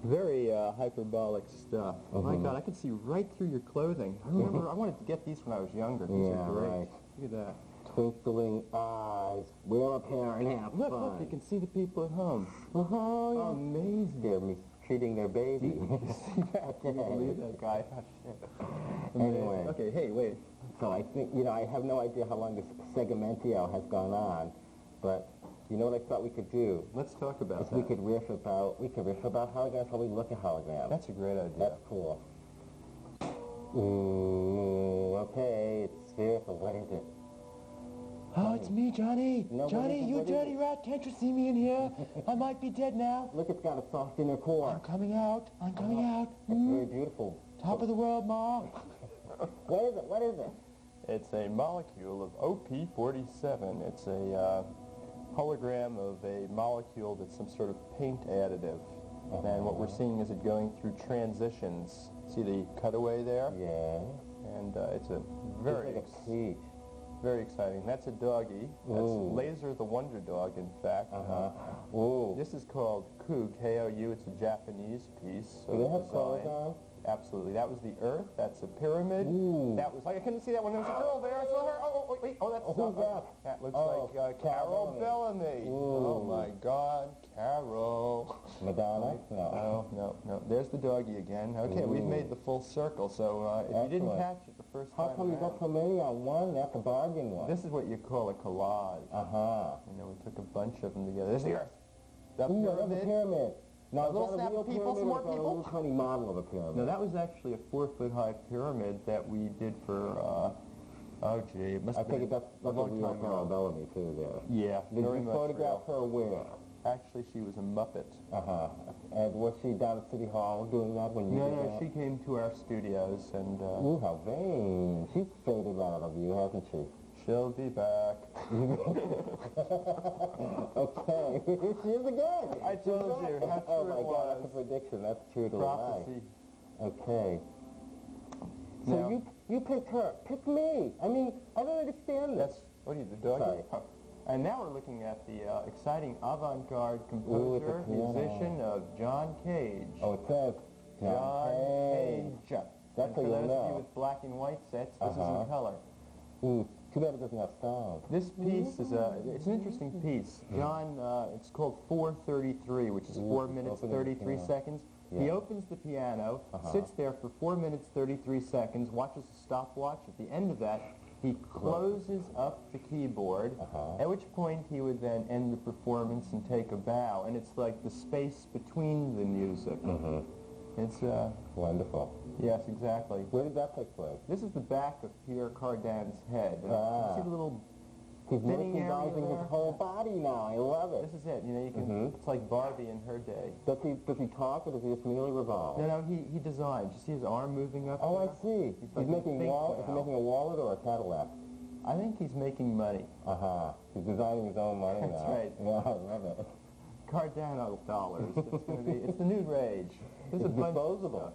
very hyperbolic stuff. Oh my God, I could see right through your clothing. I remember I wanted to get these when I was younger. These are great. Right. Look at that. Twinkling eyes. Wear a pair and have Look, fun. you can see the people at home. Oh, amazing. They're mistreating their baby. See that? Can you believe that guy? Anyway. Okay, hey, wait. So I think, you know, I have no idea how long this segmentio has gone on, but you know what I thought we could do? Let's talk about that. We could riff about holograms, how we look at holograms. That's a great idea. That's cool. Ooh, okay, it's spherical. What is it? Oh, it's me, Johnny. No, Johnny, you dirty rat. Can't you see me in here? I might be dead now. Look, it's got a soft inner core. I'm coming out. I'm coming out. It's very beautiful. Top of the world, Ma. What is it? What is it? It's a molecule of OP47. It's a hologram of a molecule that's some sort of paint additive. And what we're seeing is it going through transitions. See the cutaway there? Yeah. And it's a very... Very exciting. That's a doggy. That's Laser the Wonder Dog, in fact. This is called Ku, K-O-U. It's a Japanese piece. Do they have clothes on? Absolutely. That was the Earth. That's a pyramid. That was like, I couldn't see that one. There was a girl there. I saw her. Oh, wait. Oh, that's... Who's that? That looks like Carol Bellamy. Oh, my God. Carol. Madonna? No. There's the doggy again. Okay, we've made the full circle. So if you didn't catch it the first time How come you got so many on one? That's a bargain one. This is what you call a collage. You know, we took a bunch of them together. There's the Earth. The pyramid. The pyramid. Now, is that a real people, pyramid or is that a little tiny model of a pyramid? No, that was actually a 4-foot-high pyramid that we did for, oh, gee, it must have been that's a real Carol Bellamy, too, there. Yeah, Did you photograph her where? Actually, she was a Muppet. And was she down at City Hall doing that when you did that? No, she came to our studios and... Ooh, how vain. She's faded out of you, hasn't she? She'll be back. Okay, here she is again. I told you. How true Oh my God, that's a prediction. That's true to life. Okay. So now, you picked her. Pick me. I mean, I don't understand this. What are you, the dog? Sorry. And now we're looking at the exciting avant-garde composer, musician of John Cage. Oh, it says John Cage. That's and how for you those know. of you with black and white sets, this is in color. Too bad it doesn't have sound. This piece is it's an interesting piece. John, it's called 4:33, which is 4 minutes 33 seconds. He opens the piano, sits there for 4 minutes 33 seconds, watches a stopwatch. At the end of that, he closes up the keyboard, at which point he would then end the performance and take a bow. And it's like the space between the music. It's wonderful. Yes, exactly. Where did that take place? This is the back of Pierre Cardin's head. You see the little He's merchandising his whole body now. I love it. This is it. You know, you can. It's like Barbie in her day. Does he talk or does he just merely revolve? No, he designs. You see his arm moving up? Oh, I see. He's making a wallet or a Cadillac? I think he's making money. He's designing his own money now. That's right. Yeah, I love it. Cardano dollars. It's going to be. It's the new rage. There's a bunch disposable.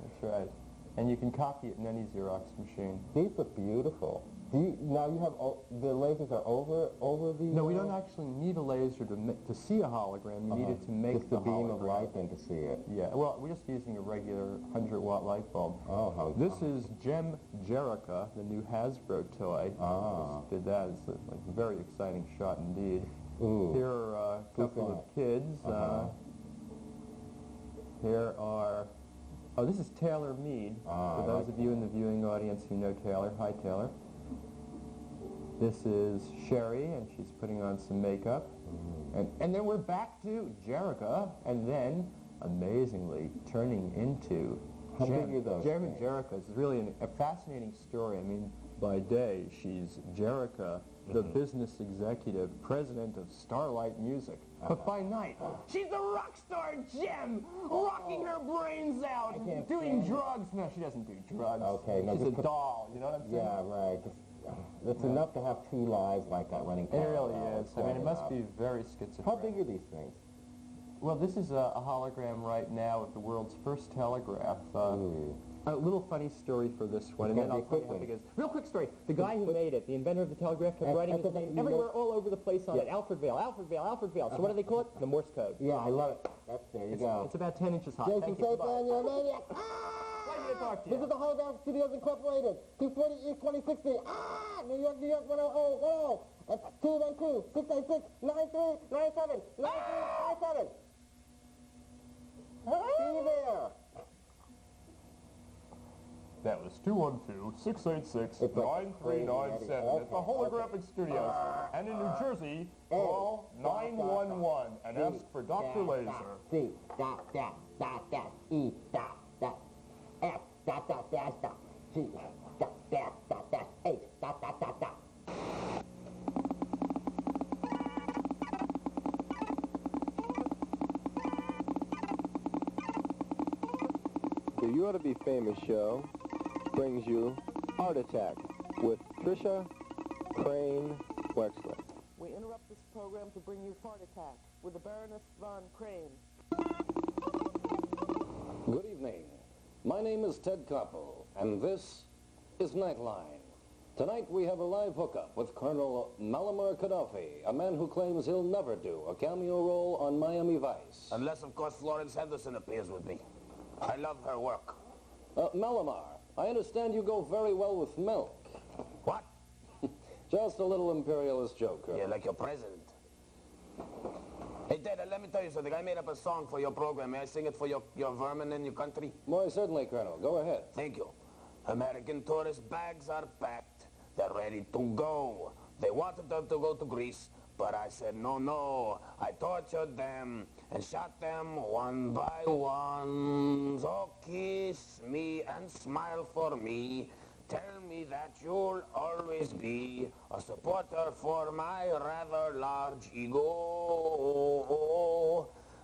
That's right. and you can copy it in any Xerox machine. These look beautiful. Now you have, the lasers are over the... No, we don't actually need a laser to see a hologram. You need it to make just the beam of light then to see it. Yeah, well, we're just using a regular 100-watt light bulb. Oh, how... This is Gem Jerica, the new Hasbro toy. Ah. Just did that. It's a very exciting shot indeed. Ooh. Here are a couple of kids. Here are... Oh, this is Taylor Mead. For those of you in the viewing audience who know Taylor. Hi, Taylor. This is Sherry, and she's putting on some makeup. And then we're back to Jerica, and then, amazingly, turning into How big are those? Gem and Jerica. It's really a fascinating story. I mean, by day, she's Jerica, the business executive, president of Starlight Music. But by night, she's a rock star Gem, rocking her brains out, doing drugs. No, she doesn't do drugs. Okay, no, she's a doll, you know what I'm saying? Yeah, right. It's enough to have two lives like that running It really is. I mean, it must be very schizophrenic. How big are these things? Well, this is a hologram right now of the world's first telegraph. A little funny story for this one, and then I'll tell you how big it is. Real quick story. The guy who made it, the inventor of the telegraph, kept writing his name everywhere, all over the place on it. Alfred Vail, Alfred Vail, Alfred Vail. So what do they call it? The Morse code. Yeah, I love it. There you go. It's about 10 inches high. Jason Statham, you're a maniac. Pleasure to talk to you. This is the Hologram Studios Incorporated. 240 East 2060. New York, New York, 10010. That's 212-686-9397. 9397. See you there. That was 212-686-9397 at the Holographic Studios. And in New Jersey, call 911 and ask for Dr. Laser. C, dot, dot, dot, dot, E, dot, dot, F, dot, dot, dot, dot, G, dot, dot, dot, dot, H, dot, dot, dot, dot. The You Ought to Be Famous show brings you Art Attack with Trisha Crane Wexler. We interrupt this program to bring you Heart Attack with the Baroness von Crane. Good evening. My name is Ted Koppel, and this is Nightline. Tonight we have a live hookup with Colonel Malamar Gaddafi, a man who claims he'll never do a cameo role on Miami Vice. Unless, of course, Florence Henderson appears with me. I love her work. Malamar, I understand you go very well with milk. What? Just a little imperialist joke, Colonel. Yeah, like your president. Hey, Ted, let me tell you something. I made up a song for your program. May I sing it for your vermin in your country? Why, certainly, Colonel. Go ahead. Thank you. American tourist bags are packed. They're ready to go. They wanted them to go to Greece, but I said, no, no. I tortured them and shot them one by one. So kiss me and smile for me. Tell me that you'll always be a supporter for my rather large ego.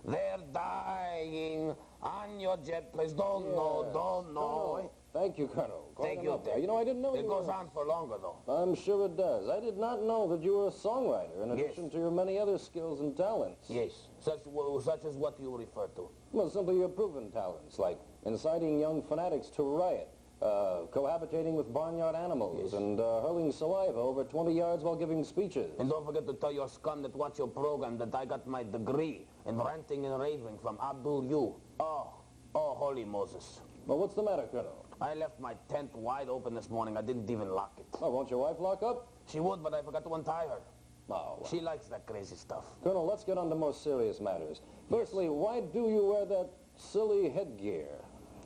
They're dying on your jet, please. Don't know. Thank you, Colonel. Thank you, Ted. You know, I didn't know it goes on for longer, though. I'm sure it does. I did not know that you were a songwriter, in addition to your many other skills and talents. Yes, such as what you refer to. Well, simply your proven talents, like inciting young fanatics to riot, cohabitating with barnyard animals, and hurling saliva over 20 yards while giving speeches. And don't forget to tell your scum that watch your program that I got my degree in ranting and raving from Abdul Yu. Oh, holy Moses. Well, what's the matter, Colonel? I left my tent wide open this morning. I didn't even lock it. Oh, won't your wife lock up? She would, but I forgot to untie her. Oh, well. She likes that crazy stuff. Colonel, let's get on to more serious matters. Firstly, why do you wear that silly headgear?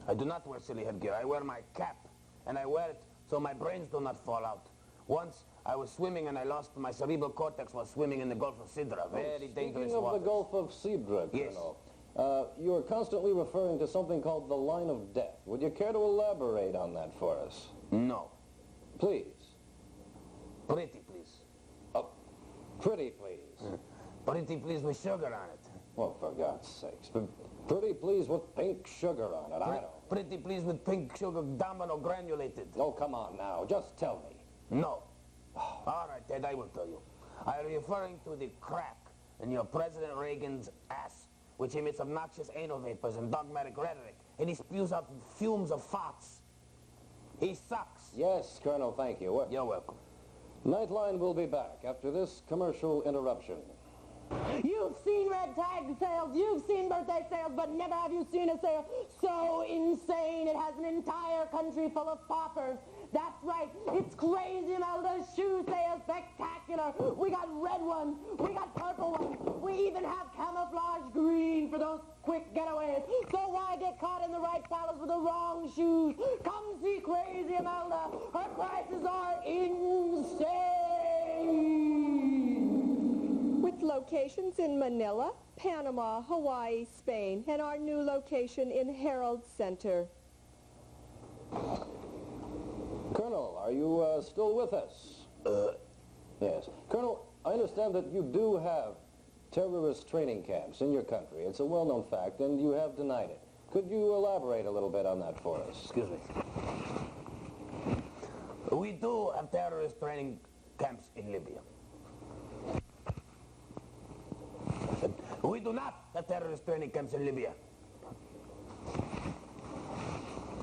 I do not wear silly headgear. I wear my cap, and I wear it so my brains do not fall out. Once I was swimming and I lost my cerebral cortex while swimming in the Gulf of Sidra. Very dangerous Speaking of waters. the Gulf of Sidra, Colonel, you're constantly referring to something called the line of death. Would you care to elaborate on that for us? No. Please. Pretty, please. Oh, pretty, please. Pretty, please, with sugar on it. Well, for God's sakes. Pretty, please, with pink sugar on it, I know. Pretty, please, with pink sugar, domino granulated. Oh, come on now. Just tell me. No. All right, Ted, I will tell you. I'm referring to the crack in your President Reagan's ass, which emits obnoxious anal vapors and dogmatic rhetoric, and he spews out fumes of farts. He sucks. Yes, Colonel, thank you. You're welcome. Nightline will be back after this commercial interruption. You've seen red tag sales, you've seen birthday sales, but never have you seen a sale so insane it has an entire country full of paupers. That's right, it's Crazy Imelda's shoe sale spectacular. We got red ones, we got purple ones, we even have camouflage green for those quick getaways. So why get caught in the right palace with the wrong shoes? Come see Crazy Imelda. Her prices are insane. With locations in Manila, Panama, Hawaii, Spain, and our new location in Herald Center. Colonel, are you still with us? Yes. Colonel, I understand that you do have terrorist training camps in your country. It's a well-known fact, and you have denied it. Could you elaborate a little bit on that for us? Excuse me. We do have terrorist training camps in Libya. We do not have terrorist training camps in Libya.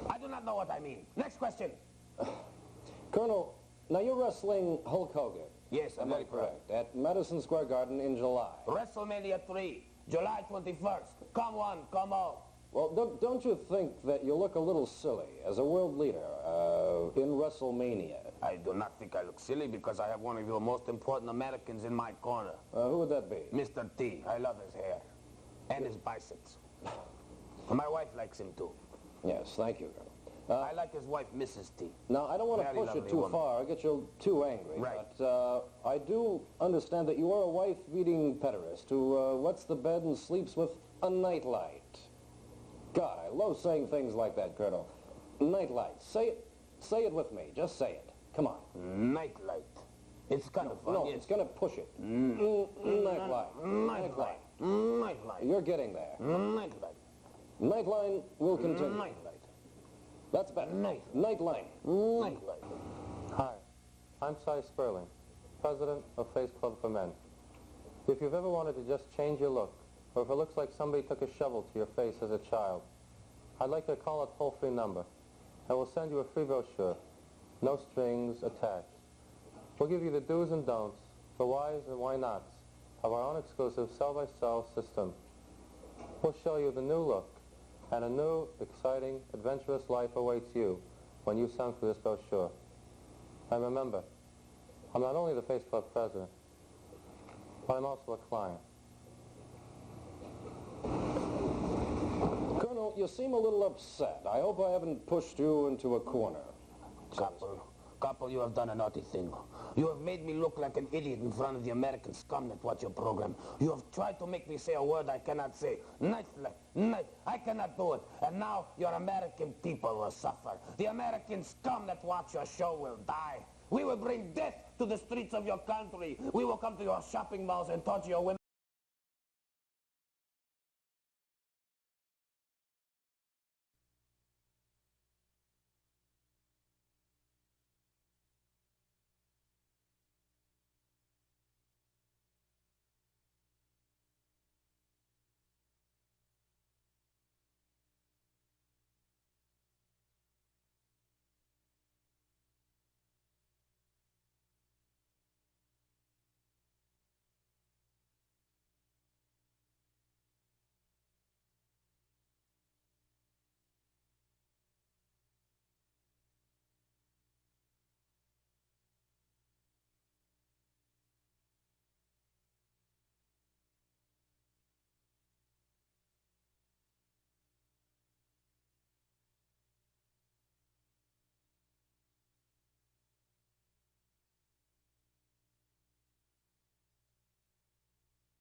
I do not know what I mean. Next question. Colonel, now you're wrestling Hulk Hogan. Yes, I'm very correct. At Madison Square Garden in July. WrestleMania 3, July 21st. Come on, come on. Well, don't you think that you look a little silly as a world leader in WrestleMania? I do not think I look silly because I have one of the most important Americans in my corner. Who would that be? Mr. T. I love his hair. And his biceps. My wife likes him too. Yes, thank you, Colonel. I like his wife, Mrs. T. Now, I don't want to push it too far. I'll get you too angry. Right. But I do understand that you are a wife-beating pederast who wets the bed and sleeps with a nightlight. God, I love saying things like that, Colonel. Nightlight. Say it with me. Just say it. Come on. Nightlight. It's kind of fun. No, yes. it's going to push it. Nightlight. Nightlight. Nightlight. You're getting there. Nightlight. Nightline will continue. Nightlight. That's better. Nightline. Nightlight. Hi, I'm Cy Sperling, president of Face Club for Men. If you've ever wanted to just change your look, or if it looks like somebody took a shovel to your face as a child, I'd like you to call a toll-free number, and we'll send you a free brochure, no strings attached. We'll give you the do's and don'ts, the whys and why nots of our own exclusive cell-by-cell system. We'll show you the new look, and a new, exciting, adventurous life awaits you when you send through this brochure. And remember, I'm not only the Face Club president, but I'm also a client. Colonel, you seem a little upset. I hope I haven't pushed you into a corner. Couple, you have done a naughty thing. You have made me look like an idiot in front of the American scum that watch your program. You have tried to make me say a word I cannot say. Nightlight. I cannot do it. And now your American people will suffer. The American scum that watch your show will die. We will bring death to the streets of your country. We will come to your shopping malls and torture your women.